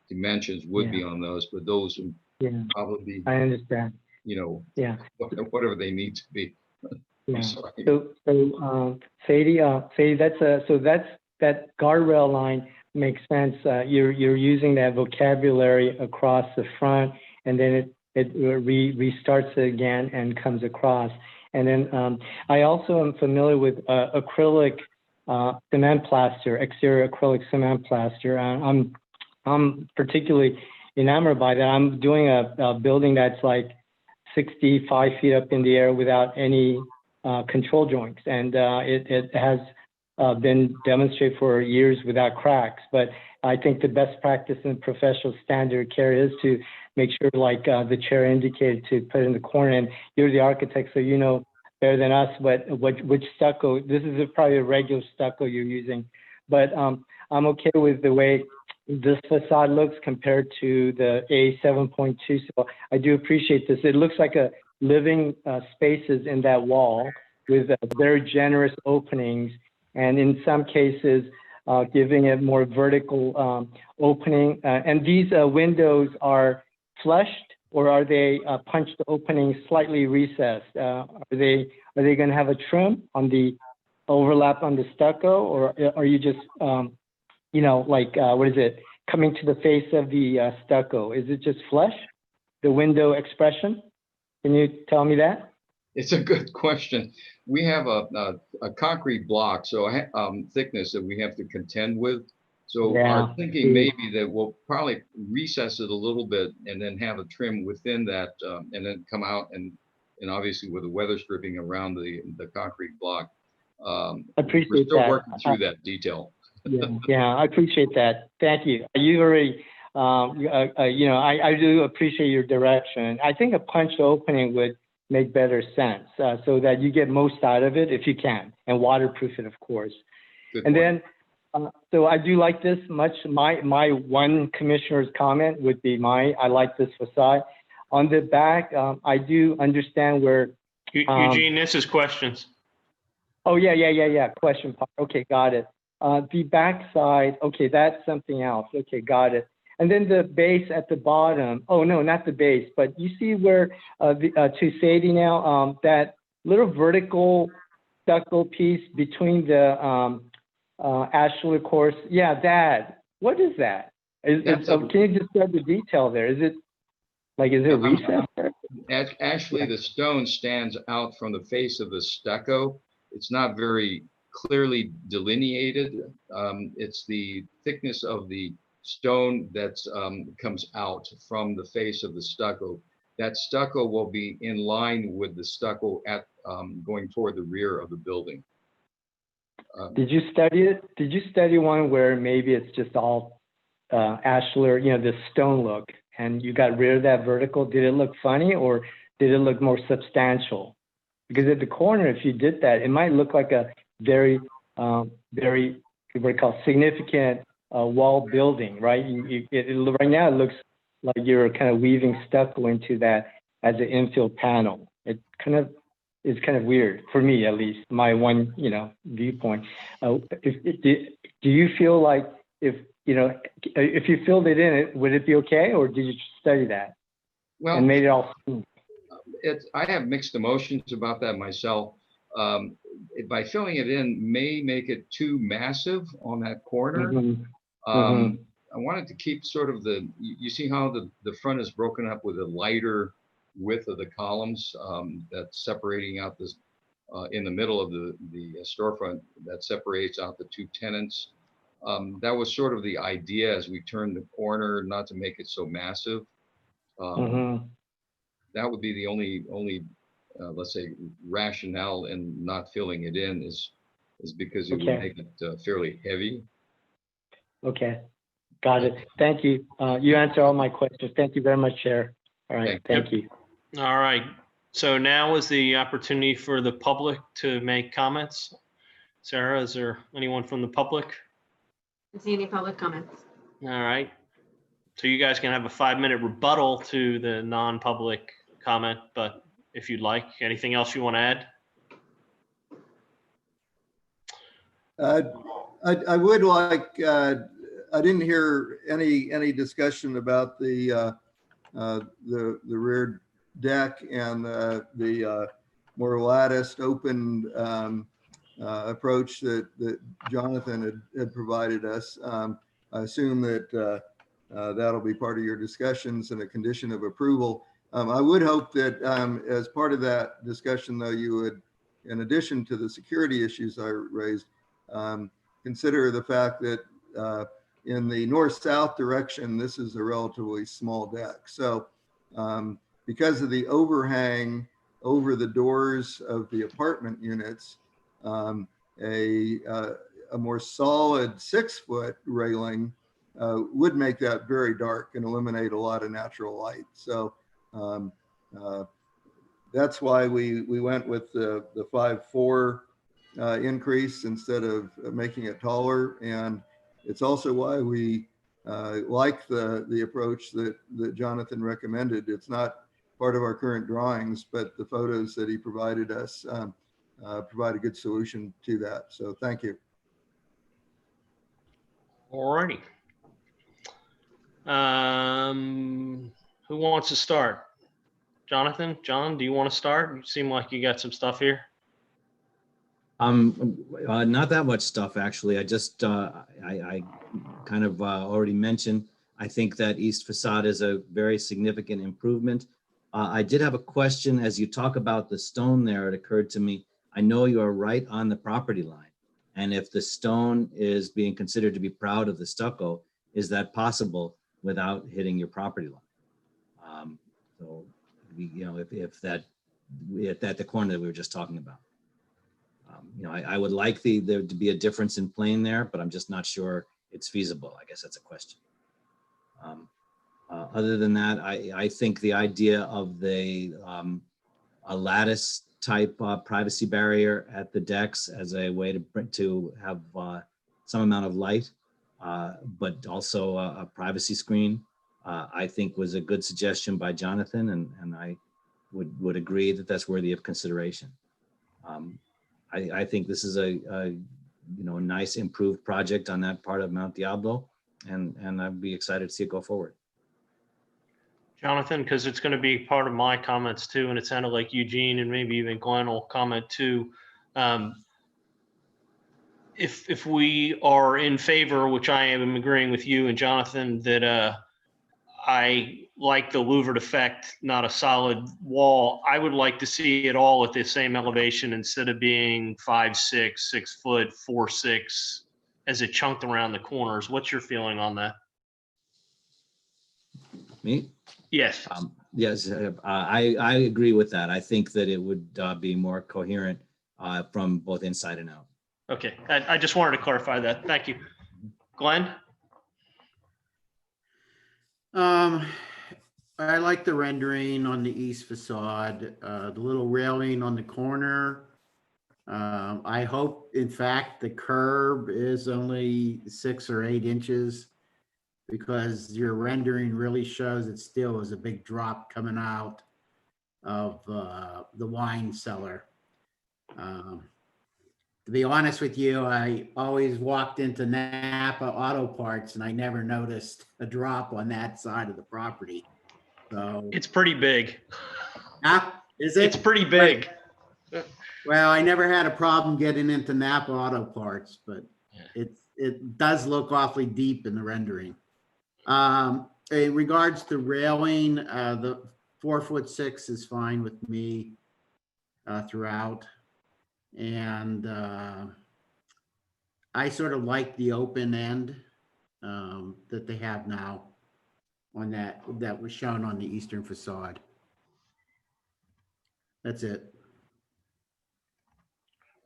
dimensions would be on those, but those would probably be, I understand. Whatever they need to be. Yeah. So Sadie, that guardrail line makes sense. You're using that vocabulary across the front, and then it restarts it again and comes across. And then I also am familiar with acrylic cement plaster, exterior acrylic cement plaster. I'm particularly enamored by that. I'm doing a building that's like 65 feet up in the air without any control joints, and it has been demonstrated for years without cracks. But I think the best practice in professional standard care is to make sure, like the chair indicated, to put it in the corner. And you're the architect, so you know better than us which stucco. This is probably a regular stucco you're using, but I'm okay with the way this facade looks compared to the A7.2. So I do appreciate this. It looks like a living spaces in that wall with very generous openings, and in some cases giving it more vertical opening. And these windows are flushed, or are they punched openings slightly recessed? Are they going to have a trim on the overlap on the stucco, or are you just you know, like what is it, coming to the face of the stucco? Is it just flush, the window expression? Can you tell me that? It's a good question. We have a concrete block, so thickness that we have to contend with. So our thinking may be that we'll probably recess it a little bit and then have a trim within that, and then come out and obviously with the weather stripping around the concrete block. I appreciate we're still that. working through that detail. Yeah, I appreciate that. Thank you. You already, you know, I do appreciate your direction. I think a punched opening would make better sense, so that you get most out of it if you can, and waterproof it, of course. Good and point. then, so I do like this much. My one commissioner's comment would be I like this facade. On the back, I do understand where. Eugene, this is questions. Oh, yeah. Question part. Okay, got it. The back side, okay, that's something else. Okay, got it. And then the base at the bottom. Oh, no, not the base, but you see where to Sadie now, that little vertical stucco piece between the ashlar course. Yeah, that. What is that? Can you just add the detail there? Is it a recess there? Actually, the stone stands out from the face of the stucco. It's not very clearly delineated. It's the thickness of the stone that comes out from the face of the stucco. That stucco will be in line with the stucco at going toward the rear of the building. Did you study it? Did you study one where maybe it's just all ashlar, you know, the stone look, and you got rid of that vertical? Did it look funny, or did it look more substantial? Because at the corner, if you did that, it might look like a very, very, what we call significant wall building, right? Right now, it looks like you're kind of weaving stucco into that as an infill panel. It is kind of weird for me, at least, my one, you know, viewpoint. Do you feel like if you filled it in, would it be okay, or did you study that? Well, and made it all smooth? I have mixed emotions about that myself. By filling it in may make it too massive on that corner. I wanted to keep sort of you see how the front is broken up with a lighter width of the columns that's separating out this in the middle of the storefront that separates out the two tenants. That was sort of the idea as we turned the corner, not to make it so massive. That would be the only let's say rationale in not filling it in is because it would make it fairly heavy. Okay, got it. Thank you. You answered all my questions. Thank you very much, Chair. All right, thank you. All right. So now is the opportunity for the public to make comments. Sarah, is there anyone from the public? I don't see any public comments. All right. So you guys can have a 5-minute rebuttal to the non-public comment, but if you'd like, anything else you want to add? I would like, I didn't hear any discussion about the rear deck and the more latticed open approach that Jonathan had provided us. I assume that that'll be part of your discussions and a condition of approval. I would hope that as part of that discussion, though, you would, in addition to the security issues I raised, consider the fact that in the north-south direction, this is a relatively small deck. So because of the overhang over the doors of the apartment units, a more solid 6-foot railing would make that very dark and eliminate a lot of natural light. So that's why we went with the 5'4" increase instead of making it taller. And it's also why we like the approach that Jonathan recommended. It's not part of our current drawings, but the photos that he provided us provide a good solution to that. So thank you. All righty. Who wants to start? Jonathan, John, do you want to start? You seem like you got some stuff here. Not that much stuff, actually. I just, I kind of already mentioned, I think that east facade is a very significant improvement. I did have a question as you talk about the stone there. It occurred to me, I know you are right on the property line. And if the stone is being considered to be proud of the stucco, is that possible without hitting your property line? So, you know, if that, at the corner that we were just talking about. You know, I would like there to be a difference in plane there, but I'm just not sure it's feasible. I guess that's a question. Other than that, I think the idea of a lattice type privacy barrier at the decks as a way to have some amount of light, but also a privacy screen, I think was a good suggestion by Jonathan, and I would agree that that's worthy of consideration. I think this is a you know, a nice improved project on that part of Mount Diablo, and I'd be excited to see it go forward. Jonathan, because it's going to be part of my comments too, and it sounded like Eugene and maybe even Glenn will comment too. If we are in favor, which I am agreeing with you and Jonathan, that I like the louvered effect, not a solid wall. I would like to see it all at the same elevation instead of being 5'6", 6 foot, 4'6", as it chunked around the corners. What's your feeling on that? Me? Yes. Yes, I agree with that. I think that it would be more coherent from both inside and out. Okay, I just wanted to clarify that. Thank you. Glenn? I like the rendering on the east facade, the little railing on the corner. I hope, in fact, the curb is only 6 or 8 inches, because your rendering really shows it still is a big drop coming out of the wine cellar. To be honest with you, I always walked into Napa Auto Parts and I never noticed a drop on that side of the property. So it's pretty big. Is it? It's pretty big. Well, I never had a problem getting into Napa Auto Parts, but it does look awfully deep in the rendering. In regards to railing, the 4'6" is fine with me throughout. And I sort of like the open end that they have now on that was shown on the eastern facade. That's it.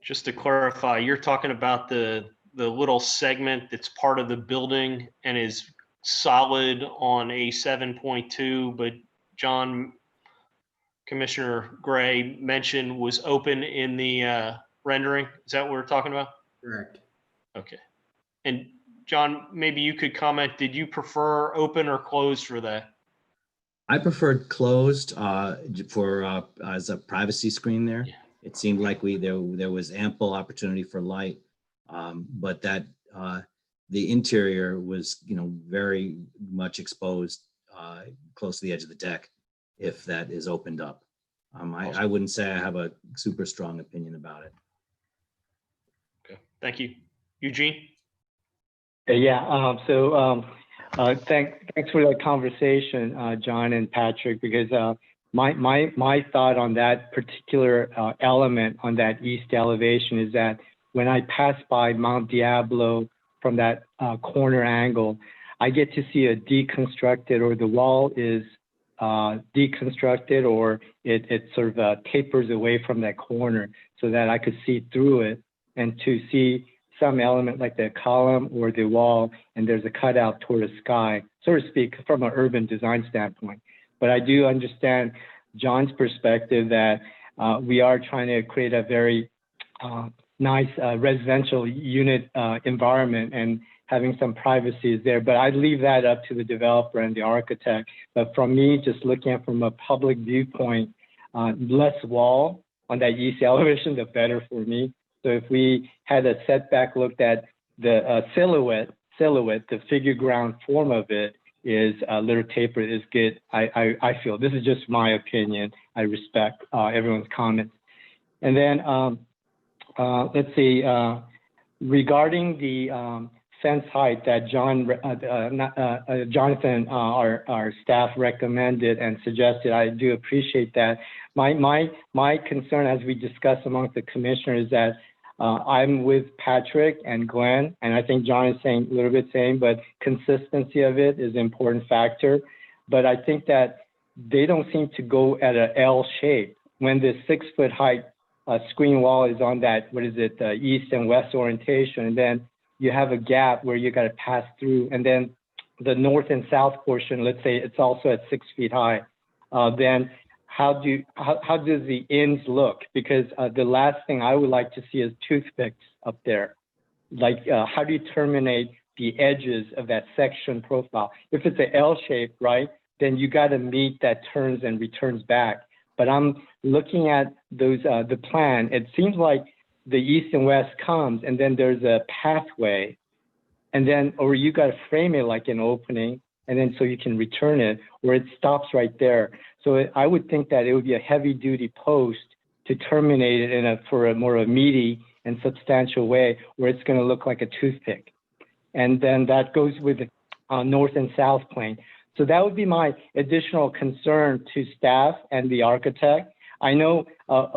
Just to clarify, you're talking about the little segment that's part of the building and is solid on a 7.2, but John, Commissioner Gray mentioned was open in the rendering. Is that what we're talking about? Correct. Okay. And John, maybe you could comment, did you prefer open or closed for that? I preferred closed for as a privacy screen there. Yeah. It seemed like there was ample opportunity for light, but that the interior was, you know, very much exposed close to the edge of the deck if that is opened up. I wouldn't say I have a super strong opinion about it. Okay, thank you. Eugene? Yeah, thanks for that conversation, John and Patrick, because my thought on that particular element on that east elevation is that when I pass by Mount Diablo from that corner angle, I get to see a deconstructed, or the wall is deconstructed, or it sort of tapers away from that corner so that I could see through it, and to see some element like the column or the wall, and there's a cutout toward the sky, so to speak, from an urban design standpoint. But I do understand John's perspective that we are trying to create a very nice residential unit environment, and having some privacy is there. But I'd leave that up to the developer and the architect. But from me, just looking at from a public viewpoint, less wall on that east elevation, the better for me. So if we had a setback looked at the silhouette, the figure ground form of it is a little tapered is good. I feel this is just my opinion. I respect everyone's comments. And then let's see, regarding the fence height that Jonathan, our staff recommended and suggested, I do appreciate that. My concern, as we discussed amongst the commissioners, is that I'm with Patrick and Glenn, and I think John is saying a little bit same, but consistency of it is an important factor. But I think that they don't seem to go at an L shape when the 6 foot height screen wall is on that, what is it, east and west orientation, and then you have a gap where you got to pass through, and then the north and south portion, let's say it's also at 6 feet high, then how does the ends look? Because the last thing I would like to see is toothpicks up there. Like, how do you terminate the edges of that section profile? If it's an L shape, right, then you got to meet that turns and returns back. But I'm looking at those, the plan. It seems like the east and west comes, and then there's a pathway, and then, or you got to frame it like an opening, and then so you can return it, or it stops right there. So I would think that it would be a heavy duty post to terminate it for a more meaty and substantial way, where it's going to look like a toothpick. And then that goes with the north and south plane. So that would be my additional concern to staff and the architect. I know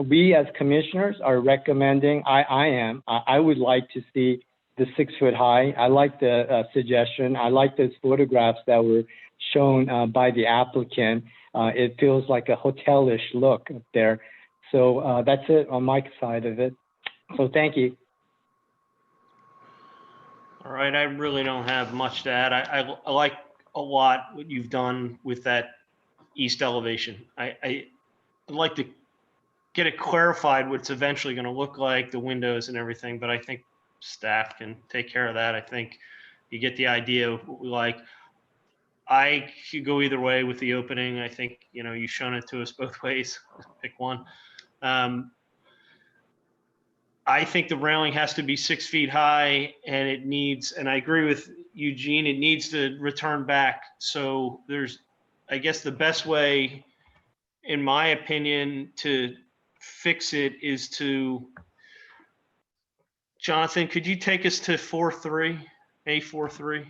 we as commissioners are recommending, I would like to see the 6 foot high. I like the suggestion. I like those photographs that were shown by the applicant. It feels like a hotelish look up there. So that's it on my side of it. So thank you. All right, I really don't have much to add. I like a lot what you've done with that east elevation. I'd like to get it clarified what it's eventually going to look like, the windows and everything, but I think staff can take care of that. I think you get the idea of what we like. I could go either way with the opening. I think, you know, you've shown it to us both ways. Pick one. I think the railing has to be 6 feet high, and it needs, and I agree with Eugene, it needs to return back. So there's, I guess the best way, in my opinion, to fix it is to, Jonathan, could you take us to 4.3, A4.3?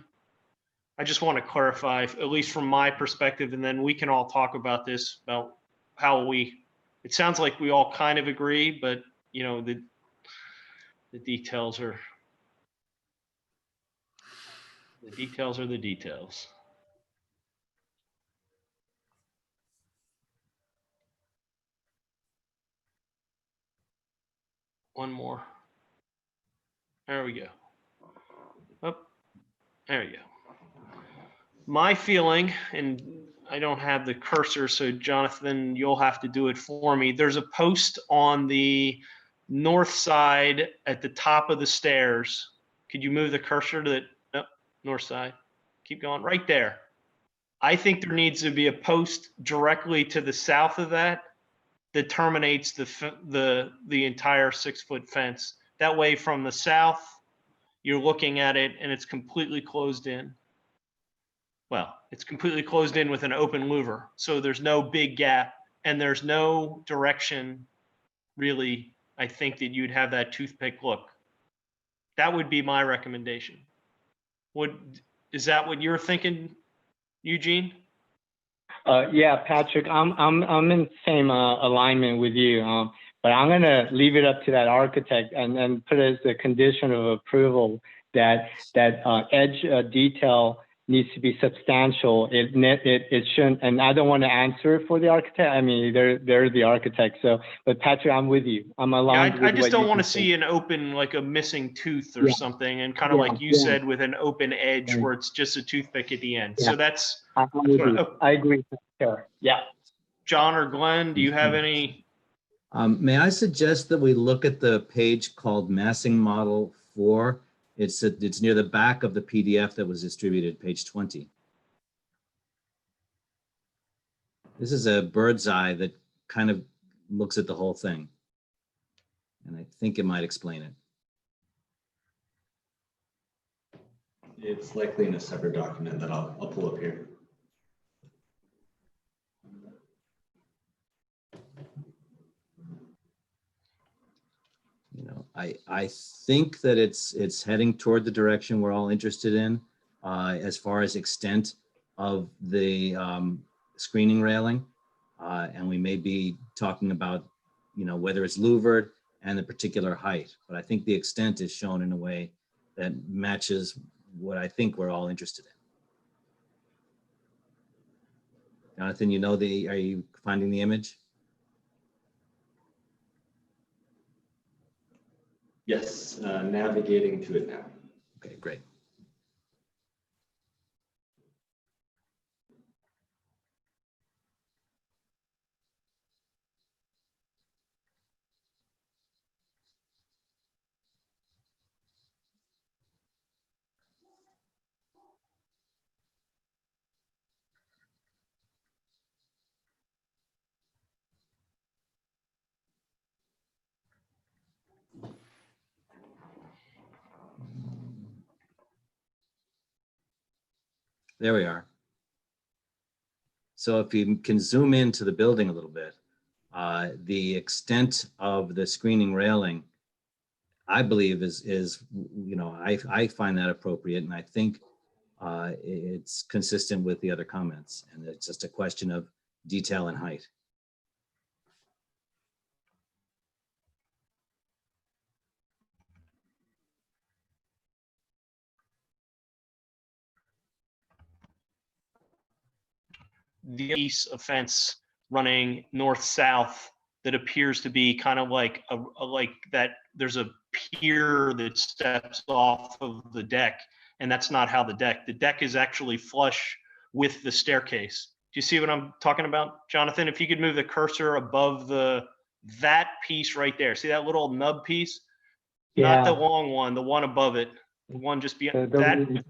I just want to clarify, at least from my perspective, and then we can all talk about this, about how it sounds like we all kind of agree, but you know, the details are the details. One more. There we go. Oh, there we go. My feeling, and I don't have the cursor, so Jonathan, you'll have to do it for me. There's a post on the north side at the top of the stairs. Could you move the cursor to the north side? Keep going right there. I think there needs to be a post directly to the south of that terminates the entire 6 foot fence. That way from the south, you're looking at it and it's completely closed in. Well, it's completely closed in with an open louver. So there's no big gap and there's no direction really. I think that you'd have that toothpick look. That would be my recommendation. Is that what you're thinking, Eugene? Yeah, Patrick, I'm in the same alignment with you, but I'm gonna leave it up to that architect and then put it as a condition of approval that edge detail needs to be substantial. It shouldn't, and I don't want to answer for the architect. I mean, they're the architect. So, but Patrick, I'm with you. I'm Yeah, aligned. I just don't want to see an open, like a missing tooth or something, and kind of like you said, with an open edge where it's just a toothpick at the end. Yeah. So that's. I agree. Sure. Yeah. John or Glenn, do you have any? May I suggest that we look at the page called Massing Model 4? It's near the back of the PDF that was distributed, page 20. This is a bird's eye that kind of looks at the whole thing. And I think it might explain it. It's likely in a separate document that I'll pull up here. You know, I think that it's heading toward the direction we're all interested in, as far as extent of the screening railing, and we may be talking about, you know, whether it's louvered and the particular height. But I think the extent is shown in a way that matches what I think we're all interested in. Jonathan, you know are you finding the image? Yes, navigating to it now. Okay, great. There we are. So if you can zoom into the building a little bit, the extent of the screening railing, I believe is you know, I find that appropriate, and I think it's consistent with the other comments, and it's just a question of detail and height. The piece of fence running north-south that appears to be kind of like like that there's a pier that steps off of the deck, and that's not how the deck is actually flush with the staircase. Do you see what I'm talking about, Jonathan? If you could move the cursor above that piece right there. See that little nub piece? Yeah. Not the long one, the one above it. The one just beyond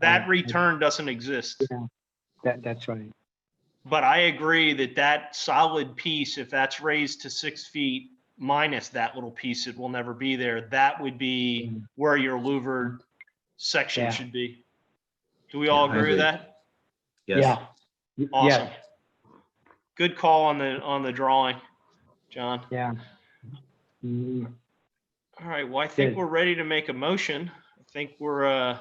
that return doesn't exist. Yeah, that's right. But I agree that solid piece, if that's raised to 6 feet minus that little piece, it will never be there. That would be where your louvered section should be. Do we all agree with that? Yes. Yeah. Awesome. Yes. Good call on the drawing, John. Yeah. All right. Well, I think we're ready to make a motion. I think we're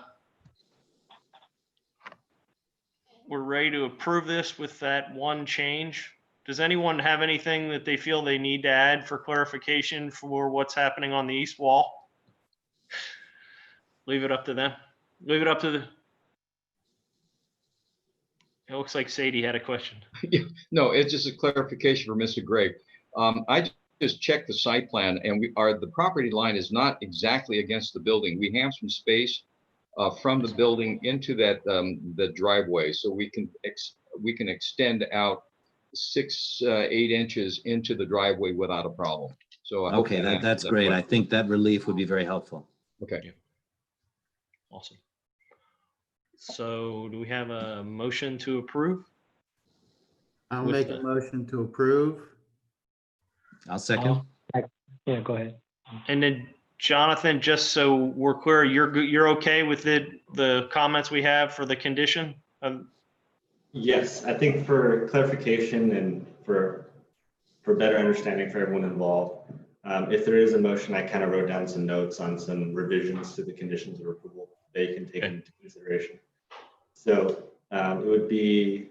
ready to approve this with that one change. Does anyone have anything that they feel they need to add for clarification for what's happening on the east wall? Leave it up to them. Leave it up to it looks like Sadie had a question. No, it's just a clarification for Mr. Gregg. I just checked the site plan, and the property line is not exactly against the building. We have some space from the building into that the driveway, so we can extend out 6-8 inches into the driveway without a problem. So Okay, that's great. I think that relief would be very helpful. Okay. Awesome. So do we have a motion to approve? I'll make a motion to approve. I'll second. Yeah, go ahead. And then Jonathan, just so we're clear, you're okay with the comments we have for the condition? Yes, I think for clarification and for better understanding for everyone involved, if there is a motion, I kind of wrote down some notes on some revisions to the conditions of approval they can take into consideration. So it would be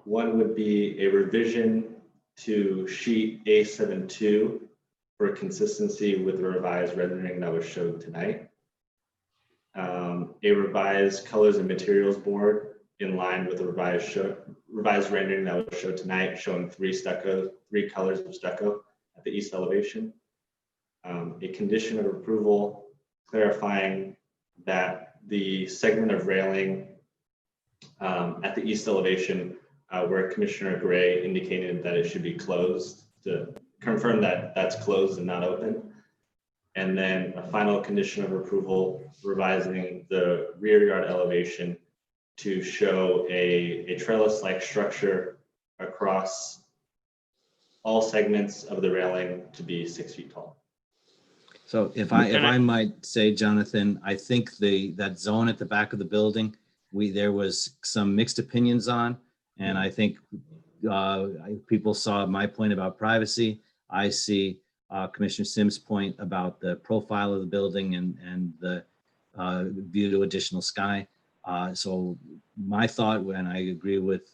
One would be a revision to sheet A72 for consistency with the revised rendering that was showed tonight. A revised colors and materials board in line with the revised rendering that was showed tonight, showing three colors of stucco at the east elevation. A condition of approval clarifying that the segment of railing at the east elevation where Commissioner Gray indicated that it should be closed, to confirm that that's closed and not open. And then a final condition of approval revising the rear yard elevation to show a trellis-like structure across all segments of the railing to be 6 feet tall. So if I might say, Jonathan, I think that zone at the back of the building, there was some mixed opinions on, and I think people saw my point about privacy. I see Commissioner Sims' point about the profile of the building and the view to additional sky. So my thought, when I agree with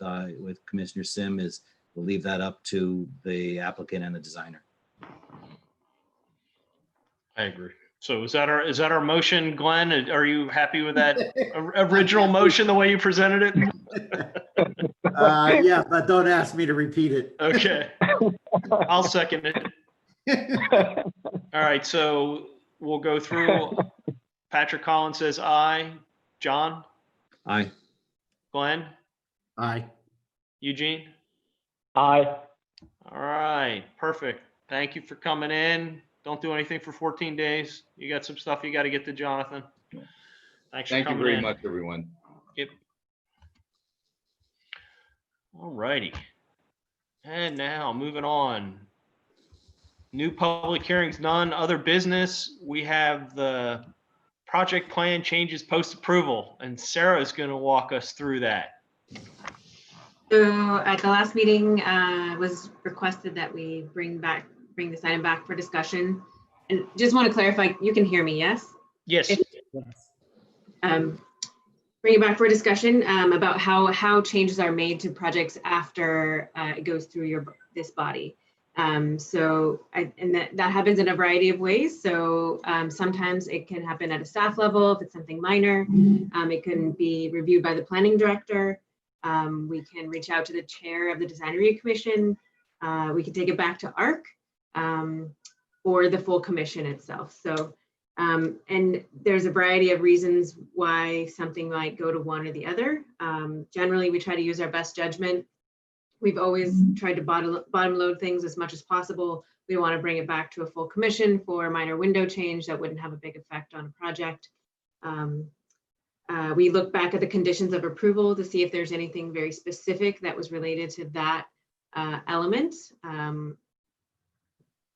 Commissioner Sim, is we'll leave that up to the applicant and the designer. I agree. So is that our motion, Glenn? Are you happy with that original motion, the way you presented it? Yeah, but don't ask me to repeat it. Okay. I'll second it. All right, so we'll go through. Patrick Collins says aye. John? Aye. Glenn? Aye. Eugene? Aye. All right, perfect. Thank you for coming in. Don't do anything for 14 days. You got some stuff you got to get to Jonathan. Thanks for Thank you coming very in. much, everyone. Yep. All righty. And now moving on. New public hearings, none. Other business. We have the project plan changes post-approval, and Sarah is going to walk us through that. So at the last meeting, it was requested that we bring this item back for discussion. And just want to clarify, you can hear me, yes? Yes. Bring it back for discussion about how changes are made to projects after it goes through this body. And that happens in a variety of ways. So sometimes it can happen at a staff level if it's something minor. It can be reviewed by the planning director. We can reach out to the chair of the design review commission. We can take it back to ARC or the full commission itself. So, and there's a variety of reasons why something might go to one or the other. Generally, we try to use our best judgment. We've always tried to bottom load things as much as possible. We want to bring it back to a full commission for a minor window change that wouldn't have a big effect on a project. We look back at the conditions of approval to see if there's anything very specific that was related to that element.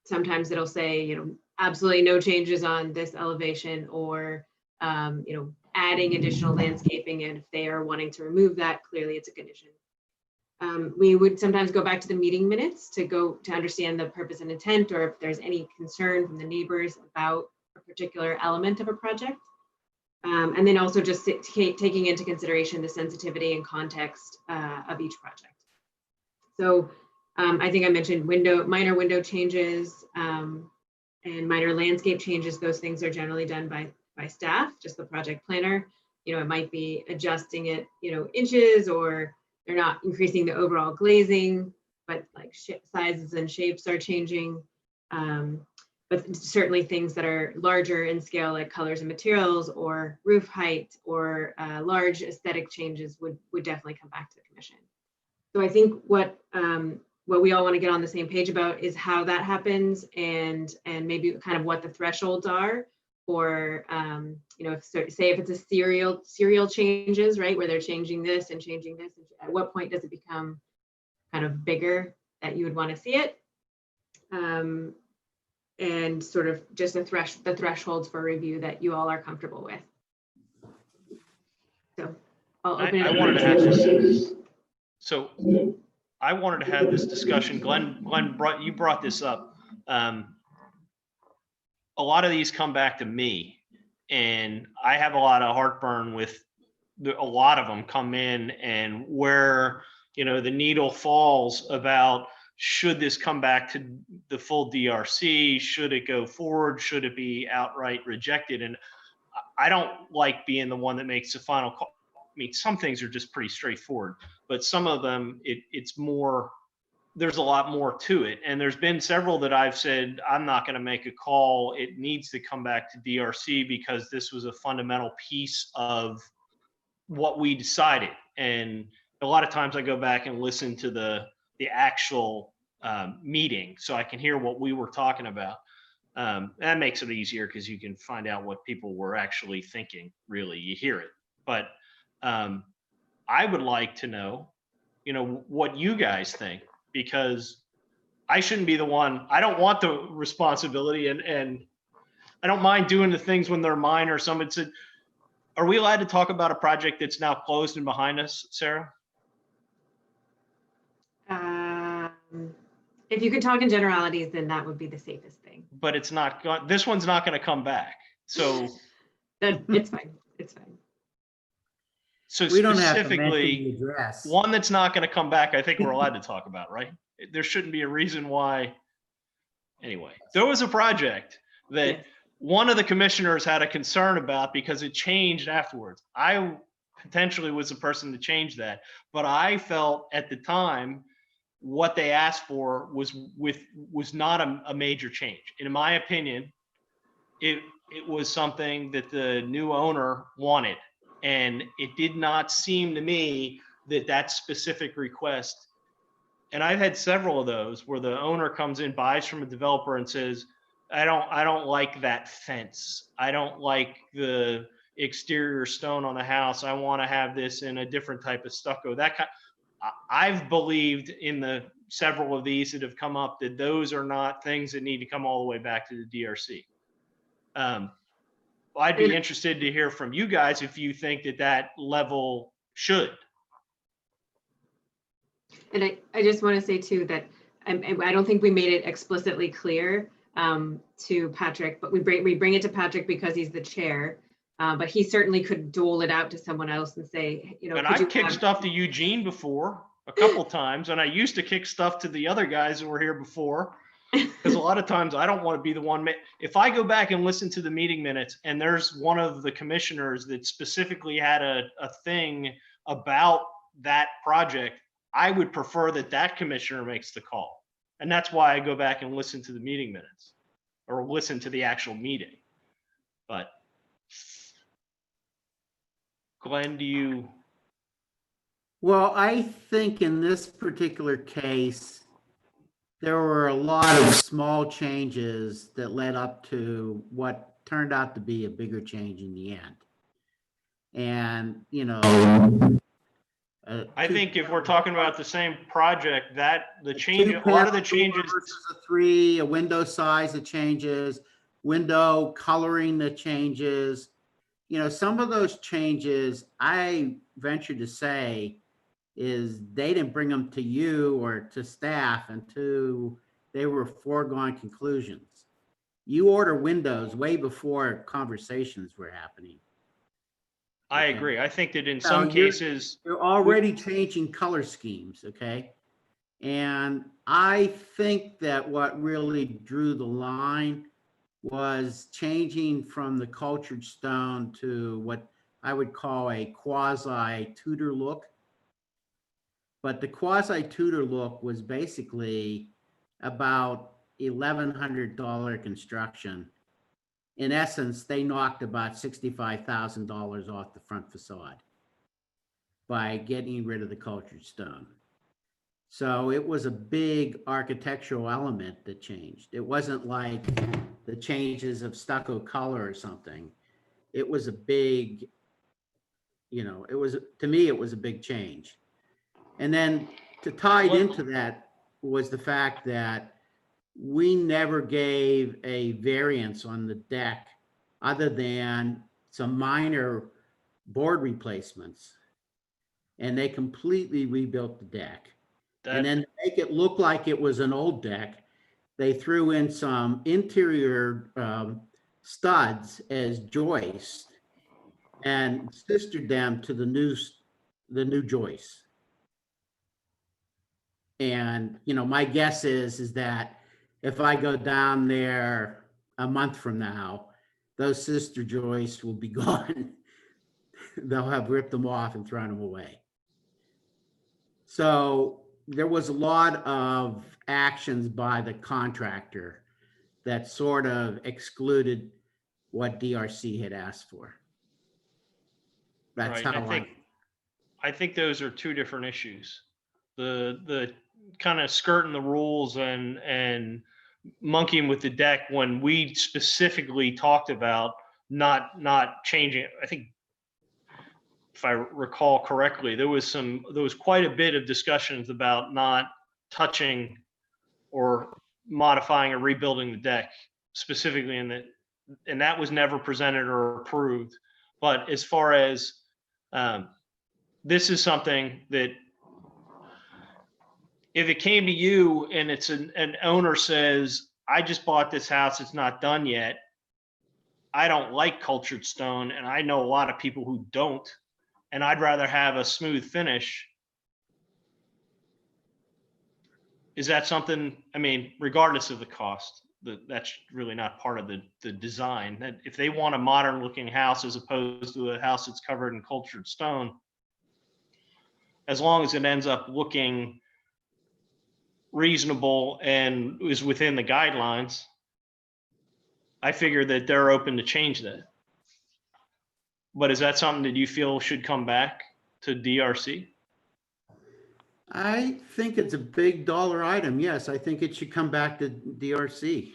Sometimes it'll say, absolutely no changes on this elevation, or, adding additional landscaping. And if they are wanting to remove that, clearly it's a condition. We would sometimes go back to the meeting minutes to understand the purpose and intent, or if there's any concern from the neighbors about a particular element of a project. And then also just taking into consideration the sensitivity and context of each project. So I think I mentioned minor window changes and minor landscape changes. Those things are generally done by staff, just the project planner. It might be adjusting it, inches, or they're not increasing the overall glazing, but like sizes and shapes are changing. But certainly things that are larger in scale, like colors and materials or roof height or large aesthetic changes would definitely come back to the commission. So I think what we all want to get on the same page about is how that happens, and maybe kind of what the thresholds are for, say if it's a serial changes, right, where they're changing this and changing this, at what point does it become kind of bigger that you would want to see it? And sort of just the thresholds for review that you all are comfortable with. So I'll open it up. I wanted to have this discussion. Glenn brought this up. A lot of these come back to me, and I have a lot of heartburn with a lot of them come in, and where the needle falls about, should this come back to the full DRC? Should it go forward? Should it be outright rejected? And I don't like being the one that makes the final call. I mean, some things are just pretty straightforward, but some of them, it's more, there's a lot more to it. And there's been several that I've said, I'm not going to make a call. It needs to come back to DRC because this was a fundamental piece of what we decided. And a lot of times I go back and listen to the actual meeting so I can hear what we were talking about. That makes it easier because you can find out what people were actually thinking. Really, you hear it. But I would like to know, what you guys think, because I shouldn't be the one. I don't want the responsibility, and I don't mind doing the things when they're mine or someone said. Are we allowed to talk about a project that's now closed and behind us, Sarah? If you could talk in generalities, then that would be the safest thing. But it's not. This one's not going to come back. So it's fine. It's fine. So We don't have to mention specifically, the address. one that's not going to come back, I think we're allowed to talk about, right? There shouldn't be a reason why. Anyway, there was a project that Yes. one of the commissioners had a concern about because it changed afterwards. I potentially was the person to change that, but I felt at the time what they asked for was not a major change. In my opinion, it was something that the new owner wanted. And it did not seem to me that specific request, and I've had several of those where the owner comes in, buys from a developer and says, I don't like that fence. I don't like the exterior stone on the house. I want to have this in a different type of stucco. I've believed in the several of these that have come up that those are not things that need to come all the way back to the DRC. I'd be interested to hear from you guys if you think that level should. And I just want to say too that I don't think we made it explicitly clear to Patrick, but we bring it to Patrick because he's the chair. But he certainly could dole it out to someone else and say, And I've kicked stuff to Eugene before a couple times, and I used to kick stuff to the other guys that were here before. Because a lot of times I don't want to be the one. If I go back and listen to the meeting minutes and there's one of the commissioners that specifically had a thing about that project, I would prefer that commissioner makes the call. And that's why I go back and listen to the meeting minutes or listen to the actual meeting. But Glenn, do you? Well, I think in this particular case, there were a lot of small changes that led up to what turned out to be a bigger change in the end. And, I think if we're talking about the same project, a lot of the changes. Versus a 3, a window size that changes, window coloring that changes. Some of those changes, I venture to say, is they didn't bring them to you or to staff until they were foregone conclusions. You order windows way before conversations were happening. I agree. I think that in some cases. You're already changing color schemes, okay? And I think that what really drew the line was changing from the cultured stone to what I would call a quasi Tudor look. But the quasi Tudor look was basically about $1,100 construction. In essence, they knocked about $65,000 off the front facade by getting rid of the cultured stone. So it was a big architectural element that changed. It wasn't like the changes of stucco color or something. It was a big, to me, it was a big change. And then to tie into that was the fact that we never gave a variance on the deck other than some minor board replacements. And they completely rebuilt the deck. And then to make it look like it was an old deck, they threw in some interior studs as joists and sistered them to the new joists. And, you know, my guess is that if I go down there a month from now, those sister joists will be gone. They'll have ripped them off and thrown them away. So there was a lot of actions by the contractor that sort of excluded what DRC had asked for. That's Right, how I think those are two different issues. The kind of skirting the rules and monkeying with the deck when we specifically talked about not changing it. I think if I recall correctly, there was quite a bit of discussions about not touching or modifying or rebuilding the deck specifically and that was never presented or approved. But as far as this is something that if it came to you and it's an owner says, I just bought this house, it's not done yet. I don't like cultured stone, and I know a lot of people who don't, and I'd rather have a smooth finish. Is that something, I mean, regardless of the cost, that's really not part of the design. That if they want a modern looking house as opposed to a house that's covered in cultured stone, as long as it ends up looking reasonable and is within the guidelines, I figure that they're open to change that. But is that something that you feel should come back to DRC? I think it's a big dollar item. Yes, I think it should come back to DRC.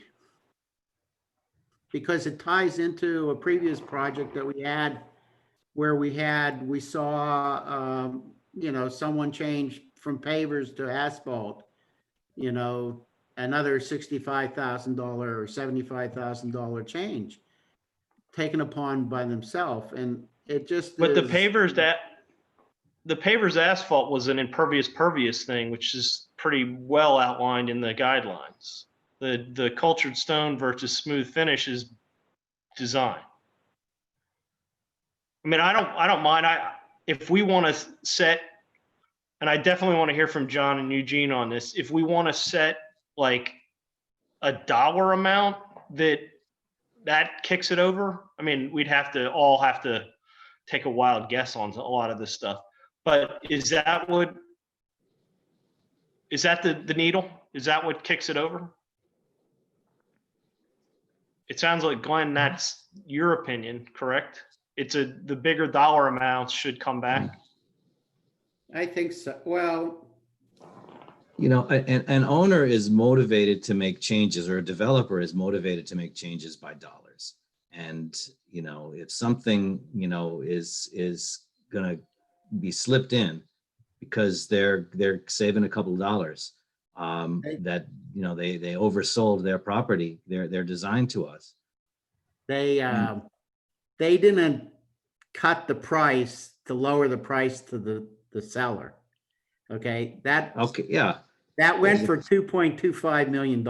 Because it ties into a previous project that we had where we saw, you know, someone change from pavers to asphalt, you know, another $65,000 or $75,000 change taken upon by themselves. And it just, but the pavers asphalt was an impervious pervious thing, which is pretty well outlined in the guidelines. The cultured stone versus smooth finish is design. I mean, I don't mind. If we want to set, and I definitely want to hear from John and Eugene on this, if we want to set like a dollar amount that kicks it over, I mean, we'd have to take a wild guess on a lot of this stuff. But is that the needle? Is that what kicks it over? It sounds like, Glenn, that's your opinion, correct? The bigger dollar amounts should come back. I think so. Well, You know, an owner is motivated to make changes, or a developer is motivated to make changes by dollars. And, you know, if something, you know, is gonna be slipped in because they're saving a couple of dollars, that, you know, they oversold their property, their design to us. they didn't cut the price to lower the price to the seller. Okay, Okay, yeah. that went for $2.25 million.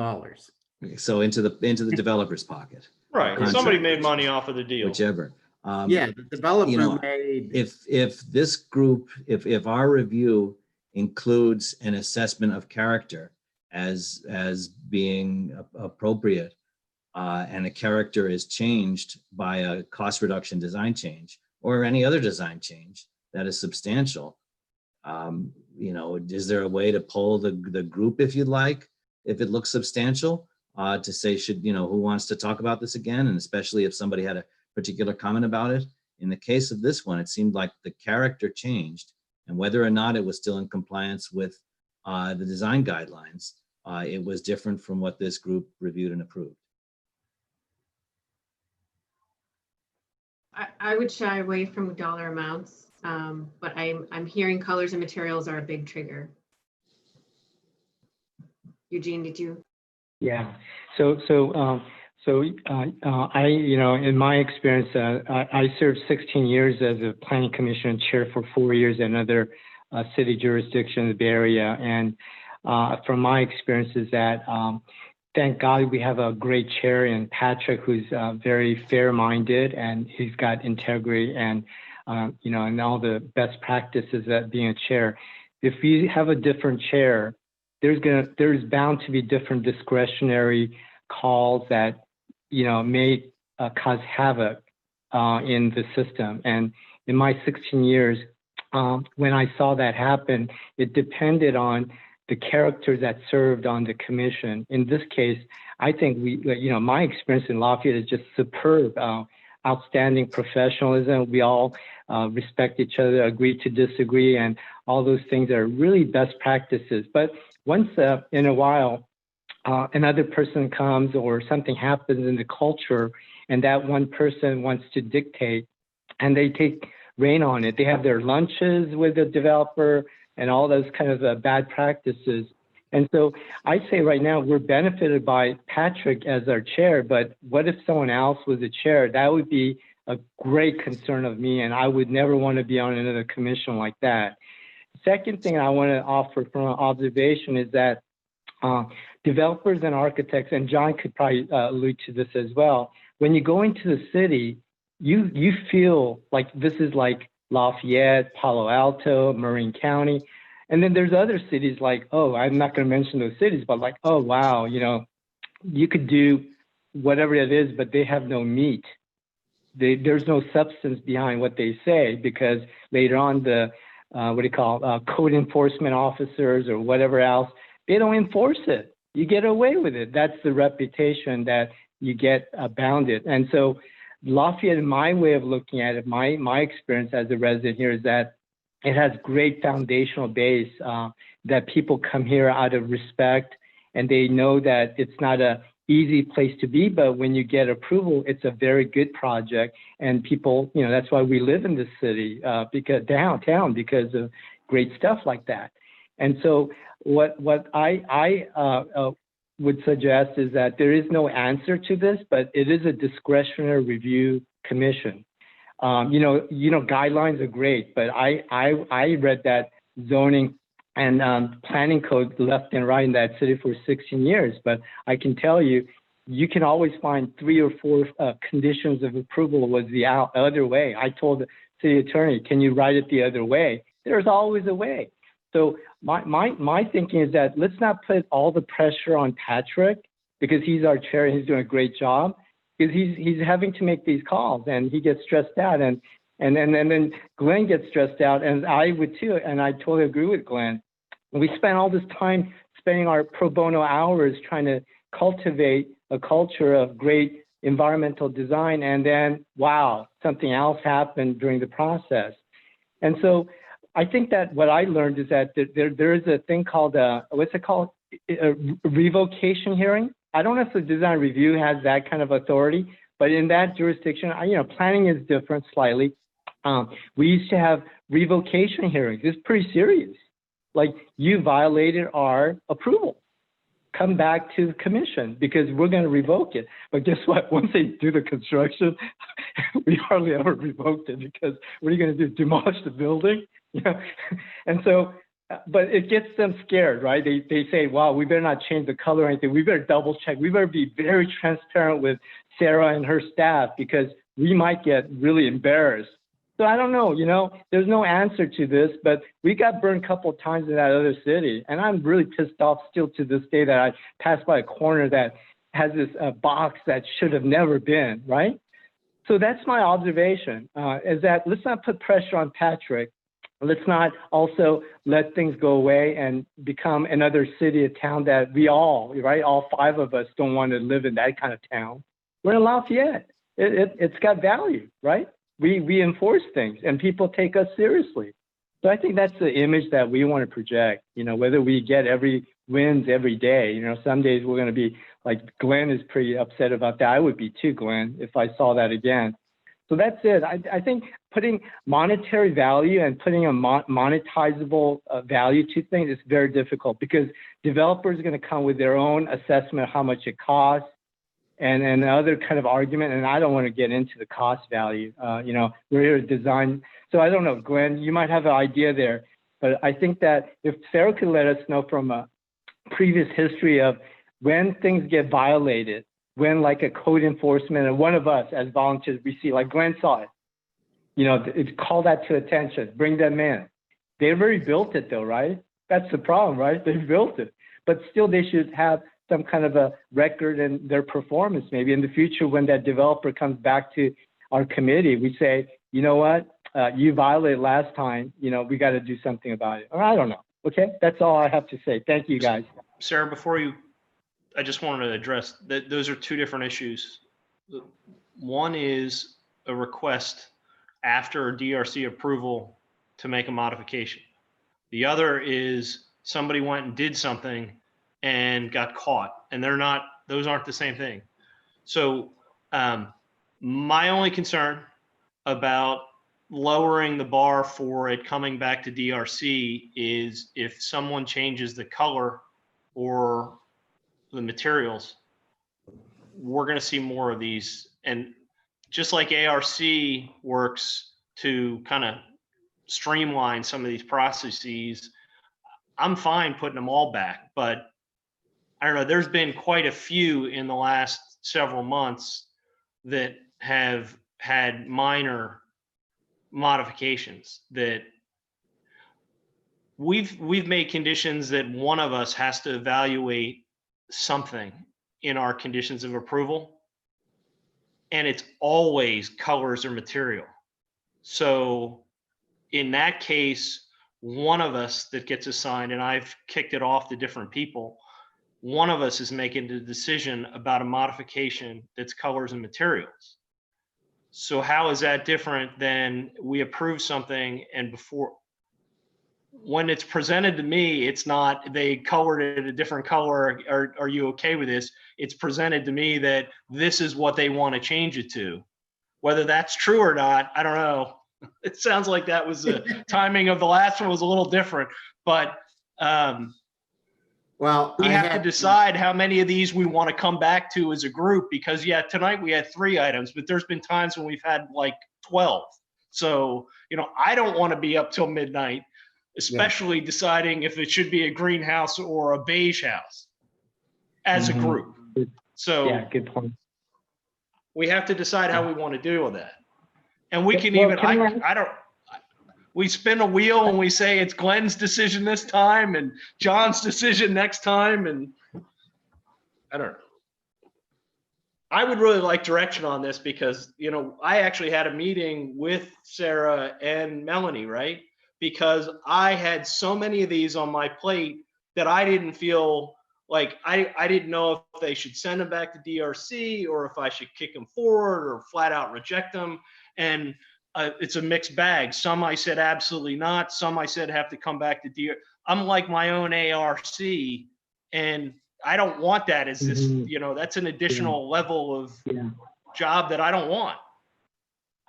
So into the developer's pocket. Right. Somebody made money off of the deal. Whichever. Yeah, the developer you know, made. If this group, if our review includes an assessment of character as being appropriate, and a character is changed by a cost reduction design change or any other design change that is substantial, you know, is there a way to poll the group, if you'd like, if it looks substantial, to say, who wants to talk about this again? And especially if somebody had a particular comment about it. In the case of this one, it seemed like the character changed, and whether or not it was still in compliance with the design guidelines, it was different from what this group reviewed and approved. I would shy away from dollar amounts, but I'm hearing colors and materials are a big trigger. Eugene, did you? Yeah. So I, in my experience, I served 16 years as a planning commission chair for 4 years in another city jurisdiction in the Bay Area. And from my experience is that, thank God we have a great chair in Patrick, who's very fair-minded, and he's got integrity and, and all the best practices at being a chair. If we have a different chair, there's bound to be different discretionary calls that, may cause havoc in the system. And in my 16 years, when I saw that happen, it depended on the characters that served on the commission. In this case, I think my experience in Lafayette is just superb, outstanding professionalism. We all respect each other, agree to disagree, and all those things are really best practices. But once in a while, another person comes or something happens in the culture, and that one person wants to dictate, and they take rein on it. They have their lunches with the developer and all those kind of bad practices. And so I say right now we're benefited by Patrick as our chair, but what if someone else was the chair? That would be a great concern of me, and I would never want to be on another commission like that. Second thing I want to offer from an observation is that developers and architects, and John could probably allude to this as well, when you go into the city, you feel like this is like Lafayette, Palo Alto, Marin County. And then there's other cities like, oh, I'm not going to mention those cities, but like, oh, wow, you could do whatever it is, but they have no meat. There's no substance behind what they say, because later on the, code enforcement officers or whatever else, they don't enforce it. You get away with it. That's the reputation that you get bounded. And so Lafayette, in my way of looking at it, my experience as a resident here is that it has great foundational base, that people come here out of respect, and they know that it's not a easy place to be, but when you get approval, it's a very good project. And people, that's why we live in this city, because downtown, because of great stuff like that. And so what I would suggest is that there is no answer to this, but it is a discretionary review commission. Guidelines are great, but I read that zoning and planning code left and right in that city for 16 years. But I can tell you, you can always find 3 or 4 conditions of approval was the other way. I told the city attorney, can you write it the other way? There's always a way. So my thinking is that let's not put all the pressure on Patrick, because he's our chair and he's doing a great job, because he's having to make these calls and he gets stressed out, and then Glenn gets stressed out, and I would too, and I totally agree with Glenn. We spent all this time spending our pro bono hours trying to cultivate a culture of great environmental design, and then wow, something else happened during the process. And so I think that what I learned is that there is a thing called what's it called? A revocation hearing. I don't know if the design review has that kind of authority, but in that jurisdiction, planning is different slightly. We used to have revocation hearings. It's pretty serious. Like, you violated our approval. Come back to the commission because we're going to revoke it. But guess what? Once they do the construction, we hardly ever revoked it, because what are you going to do? Demolish the building? And so, but it gets them scared, right? They say, wow, we better not change the color or anything. We better double check. We better be very transparent with Sarah and her staff, because we might get really embarrassed. So I don't know, there's no answer to this, but we got burned a couple of times in that other city. And I'm really pissed off still to this day that I passed by a corner that has this box that should have never been, right? So that's my observation, is that let's not put pressure on Patrick. Let's not also let things go away and become another city, a town that we all, right, all 5 of us don't want to live in that kind of town. We're in Lafayette. It's got value, right? We enforce things and people take us seriously. So I think that's the image that we want to project, whether we get every wins every day. Some days we're going to be like, Glenn is pretty upset about that. I would be too, Glenn, if I saw that again. So that's it. I think putting monetary value and putting a monetizable value to things is very difficult, because developers are going to come with their own assessment of how much it costs and other kind of argument. And I don't want to get into the cost value. We're here to design. So I don't know, Glenn, you might have an idea there, but I think that if Sarah could let us know from a previous history of when things get violated, when like a code enforcement and one of us as volunteers, we see, like Glenn saw it, it's call that to attention, bring them in. They've already built it though, right? That's the problem, right? They built it. But still, they should have some kind of a record in their performance. Maybe in the future, when that developer comes back to our committee, we say, you know what, you violated last time, you know, we got to do something about it. Or I don't know. Okay, that's all I have to say. Thank you, guys. Sarah, before you, I just wanted to address that those are two different issues. One is a request after DRC approval to make a modification. The other is somebody went and did something and got caught, and those aren't the same thing. So my only concern about lowering the bar for it coming back to DRC is if someone changes the color or the materials, we're going to see more of these. And just like ARC works to kind of streamline some of these processes, I'm fine putting them all back, but I don't know, there's been quite a few in the last several months that have had minor modifications that we've made conditions that one of us has to evaluate something in our conditions of approval, and it's always colors or material. So in that case, one of us that gets assigned, and I've kicked it off to different people, one of us is making the decision about a modification that's colors and materials. So how is that different than we approve something and before, when it's presented to me, it's not they colored it a different color, are you okay with this? It's presented to me that this is what they want to change it to. Whether that's true or not, I don't know. It sounds like that was the timing of the last one was a little different, but Well, we have to decide how many of these we want to come back to as a group, because yeah, tonight we had 3 items, but there's been times when we've had like 12. So, you know, I don't want to be up till midnight, especially deciding if it should be a greenhouse or a beige house as a group. So yeah, good point. we have to decide how we want to deal with that. And we can Well, even, we spin a wheel and we say it's Glenn's decision this time and John's decision next time. And I don't know. I would really like direction on this because, you know, I actually had a meeting with Sarah and Melanie, right? Because I had so many of these on my plate that I didn't feel like I didn't know if they should send them back to DRC or if I should kick them forward or flat out reject them. And it's a mixed bag. Some I said absolutely not. Some I said have to come back to DRC. I'm like my own ARC, and I don't want that as this, you know, that's an additional level of job that I don't want.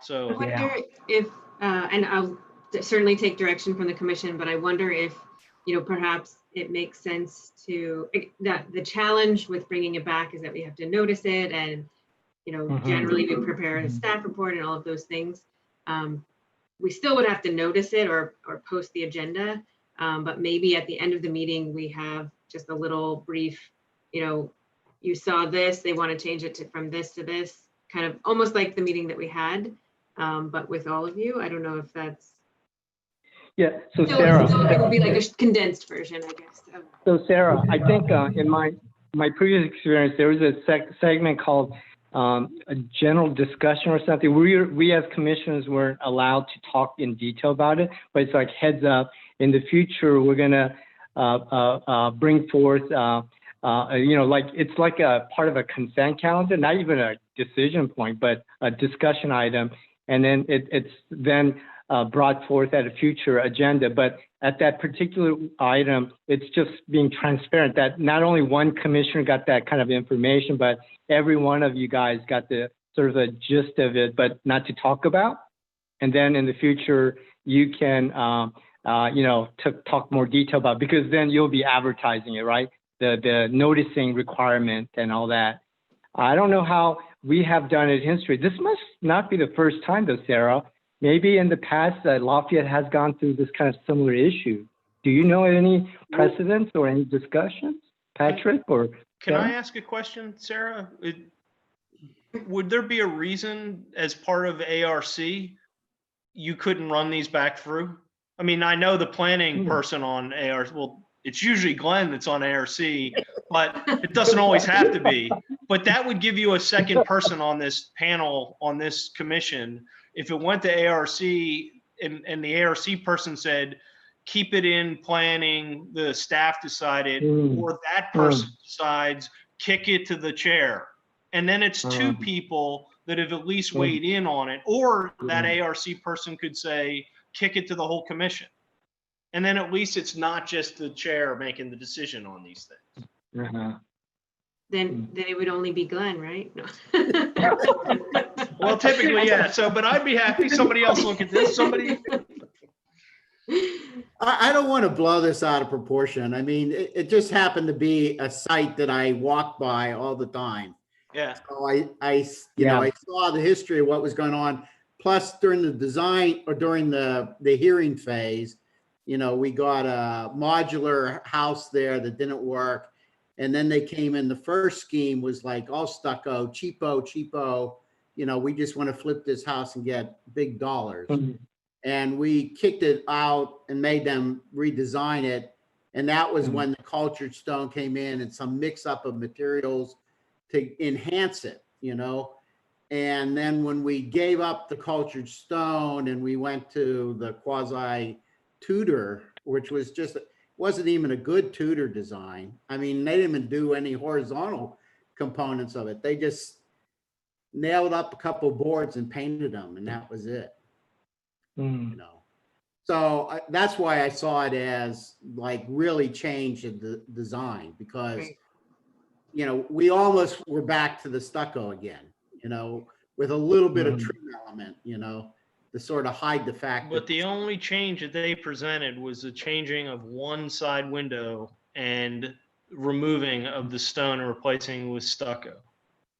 So I wonder if, and I'll certainly take direction from the commission, but I wonder if, you know, perhaps it makes sense to, the challenge with bringing it back is that we have to notice it and, you know, generally we prepare a staff report and all of those things. We still would have to notice it or post the agenda, but maybe at the end of the meeting, we have just a little brief, you know, you saw this, they want to change it from this to this, kind of almost like the meeting that we had, but with all of you. I don't know if that's. Yeah, so Sarah. It would be like a condensed version, I guess. So Sarah, I think in my previous experience, there was a segment called a general discussion or something. We as commissioners weren't allowed to talk in detail about it, but it's like heads up. In the future, we're gonna bring forth, you know, like it's like a part of a consent calendar, not even a decision point, but a discussion item, and then it's then brought forth at a future agenda. But at that particular item, it's just being transparent that not only one commissioner got that kind of information, but every one of you guys got the sort of the gist of it, but not to talk about. And then in the future, you can, you know, talk more detail about, because then you'll be advertising it, right? The noticing requirement and all that. I don't know how we have done it in history. This must not be the first time though, Sarah. Maybe in the past that Lafayette has gone through this kind of similar issue. Do you know any precedents or any discussions, Patrick? Or can I ask a question, Sarah? Would there be a reason as part of ARC you couldn't run these back through? I mean, I know the planning person on ARC, well, it's usually Glenn that's on ARC, but it doesn't always have to be. But that would give you a second person on this panel, on this commission. If it went to ARC and the ARC person said, keep it in planning, the staff decided, or that person decides, kick it to the chair. And then it's two people that have at least weighed in on it, or that ARC person could say, kick it to the whole commission. And then at least it's not just the chair making the decision on these things. Then it would only be Glenn, right? No. Well, typically, yeah. So, but I'd be happy somebody else look at this. Somebody. I don't want to blow this out of proportion. I mean, it just happened to be a site that I walk by all the time. Yeah. So I saw the history of what was going on. Plus, during the design or during the hearing phase, you know, we got a modular house there that didn't work. And then they came in, the first scheme was like all stucco, cheapo. You know, we just want to flip this house and get big dollars. And we kicked it out and made them redesign it. And that was when the cultured stone came in and some mix up of materials to enhance it, you know. And then when we gave up the cultured stone and we went to the quasi Tudor, which was just, wasn't even a good Tudor design. I mean, they didn't even do any horizontal components of it. They just nailed up a couple boards and painted them, and that was it. You know, so that's why I saw it as like really change the design, because you know, we almost were back to the stucco again, you know, with a little bit of trim element, you know, to sort of hide the fact. But the only change that they presented was the changing of one side window and removing of the stone and replacing with stucco.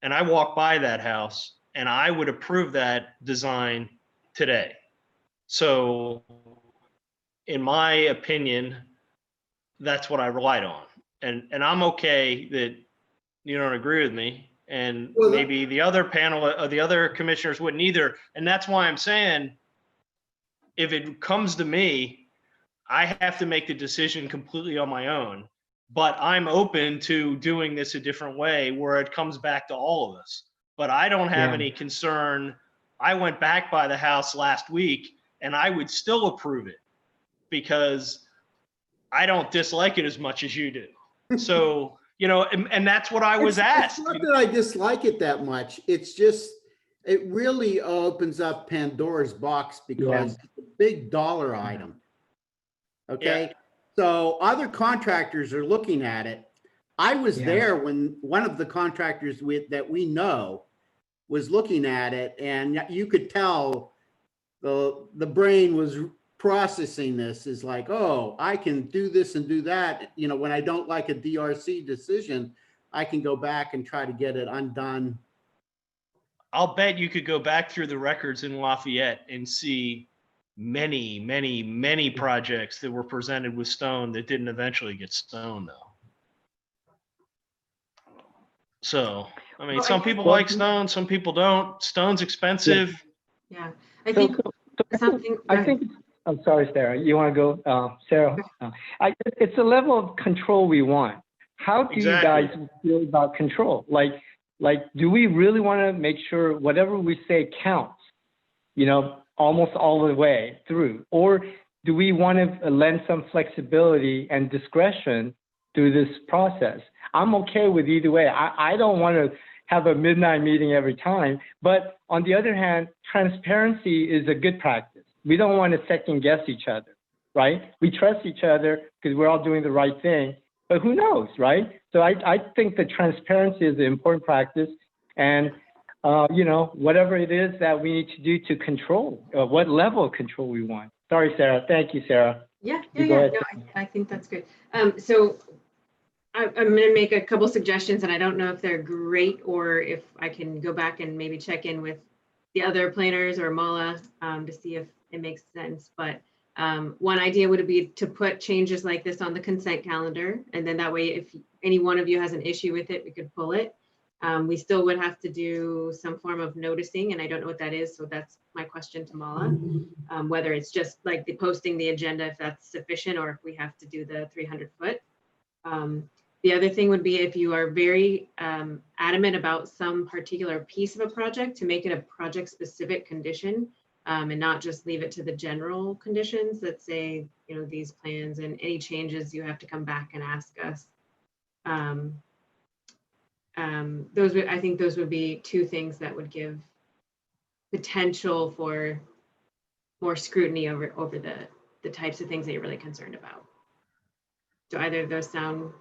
And I walked by that house and I would approve that design today. So in my opinion, that's what I relied on. And I'm okay that you don't agree with me, and maybe the other panel, the other commissioners wouldn't either. And that's why I'm saying, if it comes to me, I have to make the decision completely on my own, but I'm open to doing this a different way where it comes back to all of us. But I don't have any concern. I went back by the house last week and I would still approve it because I don't dislike it as much as you do. So, you know, and that's what I was asked. It's not that I dislike it that much. It's just, it really opens up Pandora's box because it's a big dollar item. Okay. So other contractors are looking at it. I was there when one of the contractors that we know was looking at it, and you could tell the brain was processing this, is like, oh, I can do this and do that. You know, when I don't like a DRC decision, I can go back and try to get it undone. I'll bet you could go back through the records in Lafayette and see many projects that were presented with stone that didn't eventually get stone though. So, I mean, some people like stone, some people don't. Stone's expensive. Yeah, I think something. I'm sorry, Sarah. You want to go, Sarah? It's a level of control we want. How do you guys feel about control? Like, do we really want to make sure whatever we say counts, you know, almost all the way through? Or do we want to lend some flexibility and discretion through this process? I'm okay with either way. I don't want to have a midnight meeting every time. But on the other hand, transparency is a good practice. We don't want to second guess each other, right? We trust each other because we're all doing the right thing, but who knows, right? So I think that transparency is an important practice, and you know, whatever it is that we need to do to control, what level of control we want. Sorry, Sarah. Thank you, Sarah. Yeah. No, I think that's good. So I'm going to make a couple suggestions, and I don't know if they're great or if I can go back and maybe check in with the other planners or Mala to see if it makes sense. But one idea would be to put changes like this on the consent calendar. And then that way, if any one of you has an issue with it, we could pull it. We still would have to do some form of noticing, and I don't know what that is, so that's my question to Mala. Whether it's just like the posting the agenda, if that's sufficient, or if we have to do the 300 foot. The other thing would be if you are very adamant about some particular piece of a project, to make it a project specific condition, and not just leave it to the general conditions that say, you know, these plans and any changes you have to come back and ask us. I think those would be two things that would give potential for more scrutiny over the types of things that you're really concerned about. Do either of those sound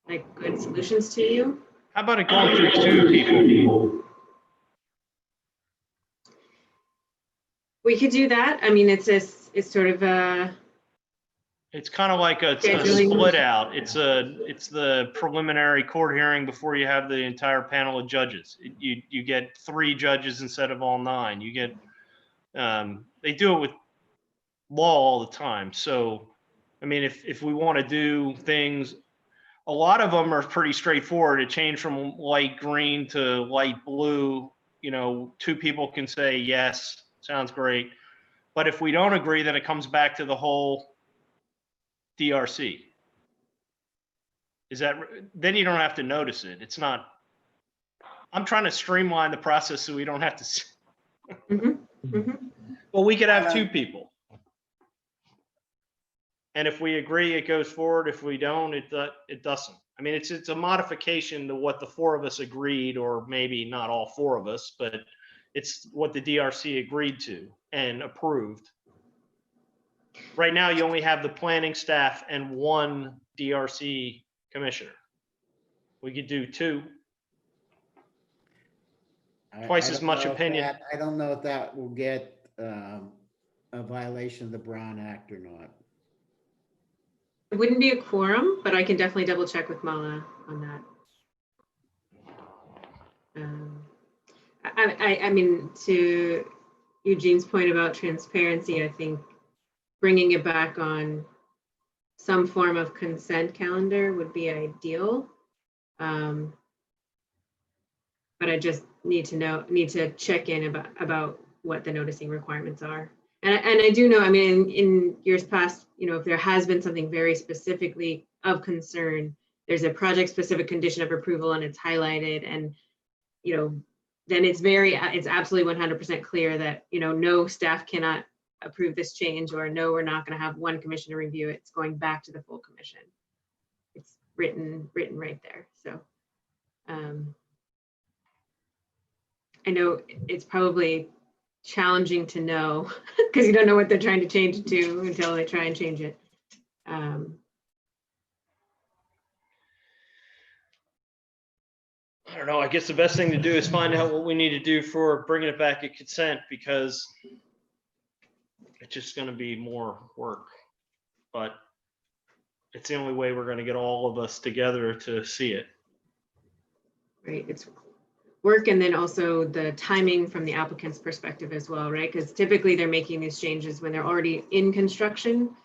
like good solutions to you? How about it going through 2 people? We could do that. I mean, it's sort of a. It's kind of like a split out. It's the preliminary court hearing before you have the entire panel of judges. You get 3 judges instead of all 9. You get they do it with law all the time. So, I mean, if we want to do things, a lot of them are pretty straightforward. It changed from light green to light blue. You know, 2 people can say yes, sounds great. But if we don't agree, then it comes back to the whole DRC. Is that, then you don't have to notice it. It's not, I'm trying to streamline the process so we don't have to. Well, we could have 2 people. And if we agree, it goes forward. If we don't, it doesn't. I mean, it's a modification to what the 4 of us agreed, or maybe not all 4 of us, but it's what the DRC agreed to and approved. Right now, you only have the planning staff and 1 DRC commissioner. We could do 2. Twice as much opinion. I don't know if that will get a violation of the Brown Act or not. It wouldn't be a quorum, but I can definitely double check with Mala on that. I mean, to Eugene's point about transparency, I think bringing it back on some form of consent calendar would be ideal. But I just need to check in about what the noticing requirements are. And I do know, I mean, in years past, you know, if there has been something very specifically of concern, there's a project specific condition of approval and it's highlighted, and, you know, then it's absolutely 100% clear that, you know, no, staff cannot approve this change, or no, we're not going to have 1 commissioner review it. It's going back to the full commission. It's written right there. So I know it's probably challenging to know because you don't know what they're trying to change it to until they try and change it. I don't know. I guess the best thing to do is find out what we need to do for bringing it back at consent, because it's just going to be more work. But it's the only way we're going to get all of us together to see it. Right. It's work, and then also the timing from the applicant's perspective as well, right? Because typically they're making these changes when they're already in construction,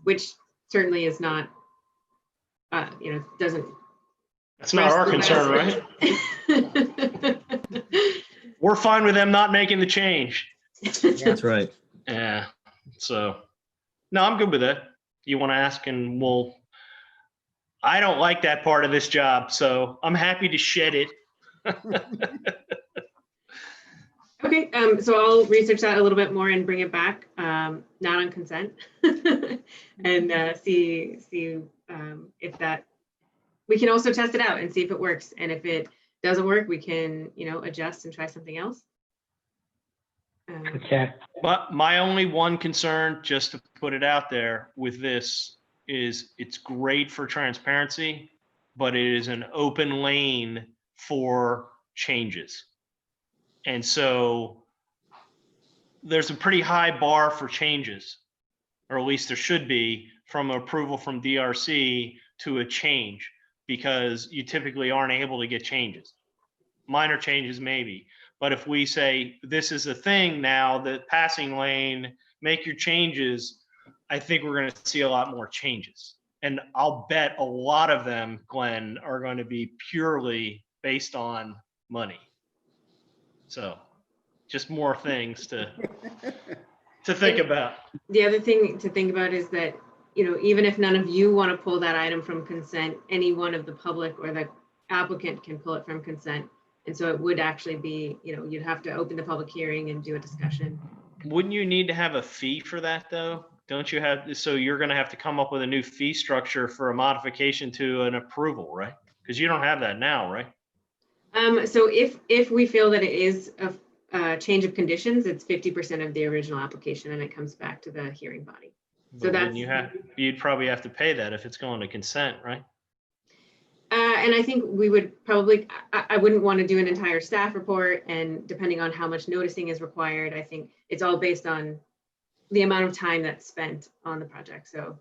which certainly is not, you know, doesn't. That's not our concern, right? We're fine with them not making the change. That's right. Yeah. So, no, I'm good with it. You want to ask, and I don't like that part of this job, so I'm happy to shed it. Okay, so I'll research that a little bit more and bring it back, not on consent, and see if that, we can also test it out and see if it works. And if it doesn't work, we can, you know, adjust and try something else. Okay. But my only one concern, just to put it out there with this, is it's great for transparency, but it is an open lane for changes. And so there's a pretty high bar for changes, or at least there should be, from approval from DRC to a change, because you typically aren't able to get changes. Minor changes maybe, but if we say this is a thing now, the passing lane, make your changes, I think we're going to see a lot more changes. And I'll bet a lot of them, Glenn, are going to be purely based on money. So just more things to think about. The other thing to think about is that, even if none of you want to pull that item from consent, any one of the public or the applicant can pull it from consent. And so it would actually be, you'd have to open the public hearing and do a discussion. Wouldn't you need to have a fee for that though? Don't you have, so you're going to have to come up with a new fee structure for a modification to an approval, right? Because you don't have that now, right? So if we feel that it is a change of conditions, it's 50% of the original application and it comes back to the hearing body. So But that's, you'd probably have to pay that if it's going to consent, right? and I think we would probably, I wouldn't want to do an entire staff report, and depending on how much noticing is required, I think it's all based on the amount of time that's spent on the project. So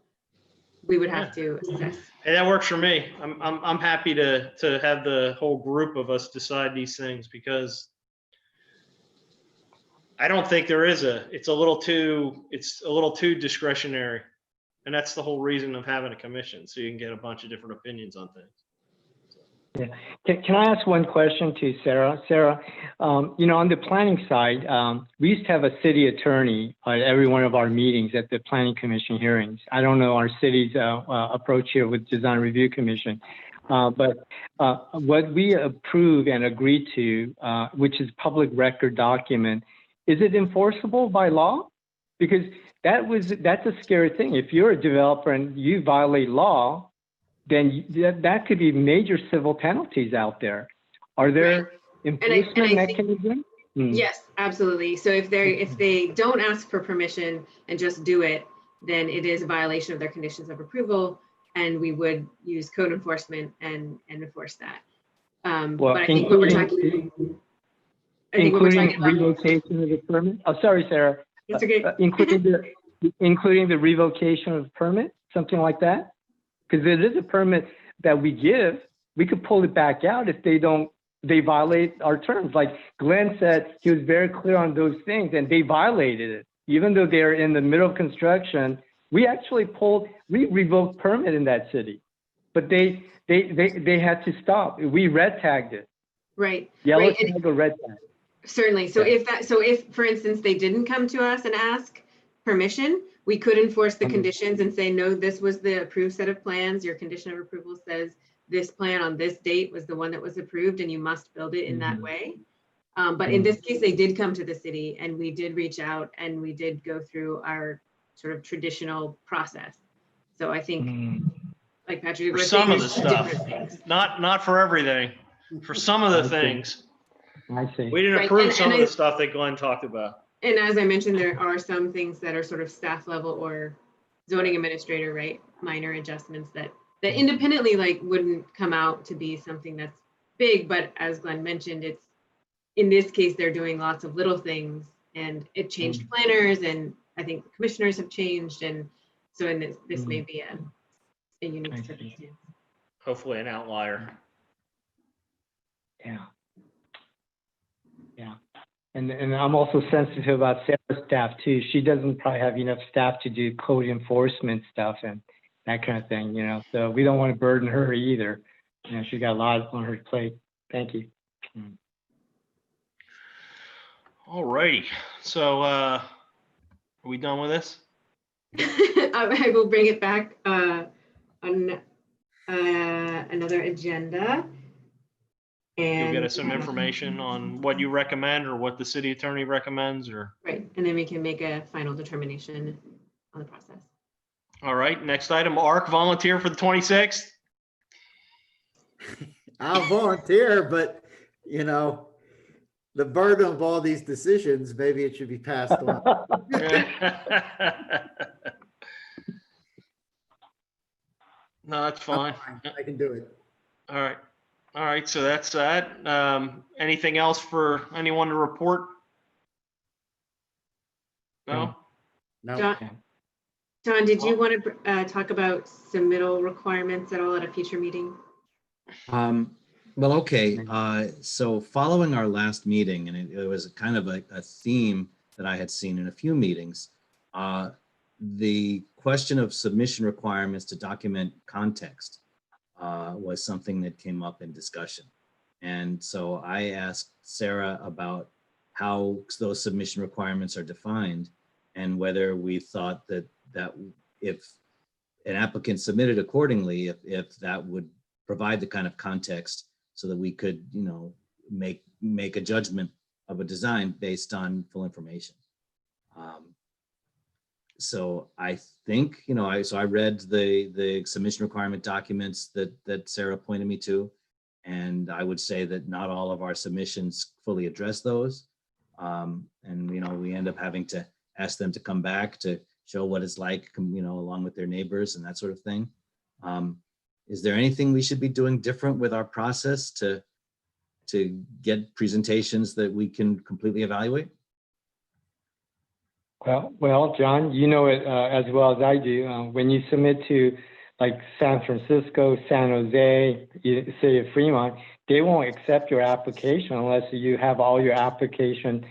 we would have to assess. Hey, that works for me. I'm happy to have the whole group of us decide these things, because I don't think there is it's a little too discretionary. And that's the whole reason of having a commission, so you can get a bunch of different opinions on things. Yeah. Can I ask one question to Sarah? Sarah, on the planning side, we used to have a city attorney at every one of our meetings at the planning commission hearings. I don't know our city's approach here with design review commission, but what we approve and agree to, which is public record document, is it enforceable by law? Because that's a scary thing. If you're a developer and you violate law, then that could be major civil penalties out there. Are there enforcement mechanisms? Yes, absolutely. So if they don't ask for permission and just do it, then it is a violation of their conditions of approval, and we would use code enforcement and enforce that. But I think what we're talking, including revocation of the permit. Oh, sorry, Sarah. That's okay. Including the revocation of permit, something like that. Because it is a permit that we give, we could pull it back out if they violate our terms. Like Glenn said, he was very clear on those things, and they violated it. Even though they're in the middle of construction, we actually revoked permit in that city, but they had to stop. We red tagged it. Right. Yellow right. tag or red tag. Certainly. So if, for instance, they didn't come to us and ask permission, we could enforce the conditions and say, no, this was the approved set of plans. Your condition of approval says this plan on this date was the one that was approved, and you must build it in that way. But in this case, they did come to the city, and we did reach out, and we did go through our sort of traditional process. So I think, like Patrick, for some of the stuff, not for everything, for some of the things. I see. We didn't approve some of the stuff that Glenn talked about. And as I mentioned, there are some things that are sort of staff level or zoning administrator, right? Minor adjustments that independently wouldn't come out to be something that's big, but as Glenn mentioned, it's in this case, they're doing lots of little things, and it changed planners, and I think the commissioners have changed. And so in this may be a unique circumstance. Hopefully an outlier. Yeah. Yeah. And I'm also sensitive about Sarah's staff too. She doesn't probably have enough staff to do code enforcement stuff and that kind of thing, so we don't want to burden her either. She's got a lot on her plate. Thank you. All righty. So are we done with this? I will bring it back on another agenda. And you'll get us some information on what you recommend or what the city attorney recommends, or right, and then we can make a final determination on the process. All right, next item, ARC volunteer for the 26th. I'll volunteer, but the burden of all these decisions, maybe it should be passed on. No, that's fine. I can do it. All right, so that's that. Anything else for anyone to report? No? No. John, did you want to talk about submittal requirements at all at a future meeting? Well, okay. So following our last meeting, and it was kind of a theme that I had seen in a few meetings, the question of submission requirements to document context was something that came up in discussion. And so I asked Sarah about how those submission requirements are defined and whether we thought that if an applicant submitted accordingly, if that would provide the kind of context so that we could, make a judgment of a design based on full information. So I think, I read the submission requirement documents that Sarah pointed me to, and I would say that not all of our submissions fully address those. And, we end up having to ask them to come back to show what it's like, along with their neighbors and that sort of thing. Is there anything we should be doing different with our process to get presentations that we can completely evaluate? Well, John, you know it as well as I do. When you submit to like San Francisco, San Jose, City of Fremont, they won't accept your application unless you have all your application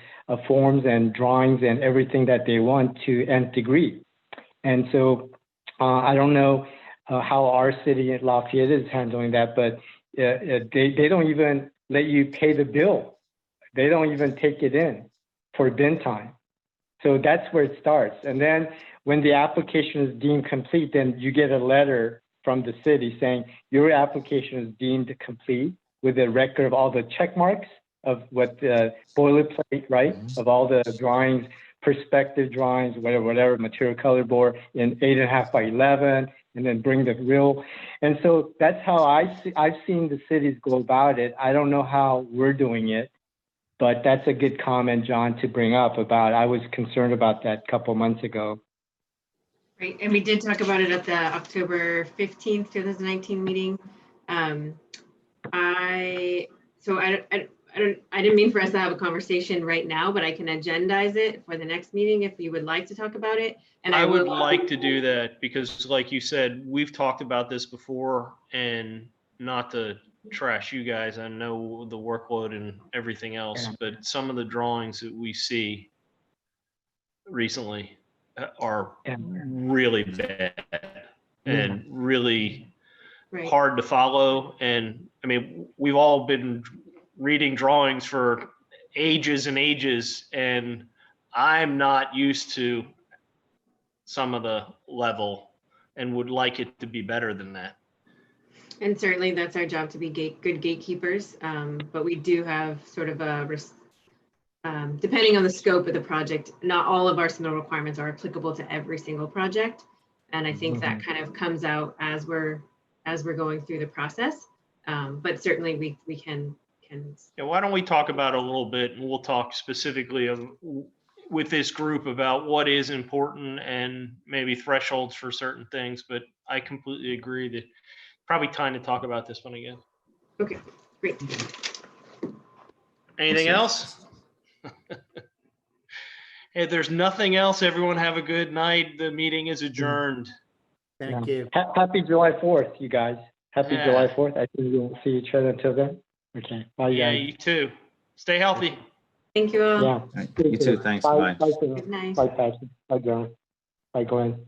forms and drawings and everything that they want to nth degree. And so I don't know how our city at Lafayette is handling that, but they don't even let you pay the bill. They don't even take it in for bin time. So that's where it starts. And then when the application is deemed complete, then you get a letter from the city saying your application is deemed complete with a record of all the check marks of what the boilerplate, right? Of all the drawings, perspective drawings, whatever, material color board in 8.5 by 11, and then bring the real. And so that's how I've seen the cities go about it. I don't know how we're doing it, but that's a good comment, John, to bring up about, I was concerned about that a couple months ago. Right, and we did talk about it at the October 15th, 2019 meeting. I didn't mean for us to have a conversation right now, but I can agendize it for the next meeting if you would like to talk about it. And I would like to do that because like you said, we've talked about this before, and not to trash you guys, I know the workload and everything else, but some of the drawings that we see recently are really bad and really hard to follow. And I mean, we've all been reading drawings for ages and ages, and I'm not used to some of the level and would like it to be better than that. And certainly that's our job to be good gatekeepers. But we do have sort of a, depending on the scope of the project, not all of our submittal requirements are applicable to every single project. And I think that kind of comes out as we're going through the process. But certainly we can. Yeah, why don't we talk about it a little bit, and we'll talk specifically with this group about what is important and maybe thresholds for certain things. But I completely agree that probably time to talk about this one again. Okay, great. Anything else? If there's nothing else, everyone have a good night. The meeting is adjourned. Thank you. Happy July 4th, you guys. Happy July 4th. I think we won't see each other until then. Okay. Bye, Yeah, guys. you too. Stay healthy. Thank you all. Yeah. You too. Thanks. Bye. Bye, Good night. Bye, Patrick. Bye, John. Bye, Glenn.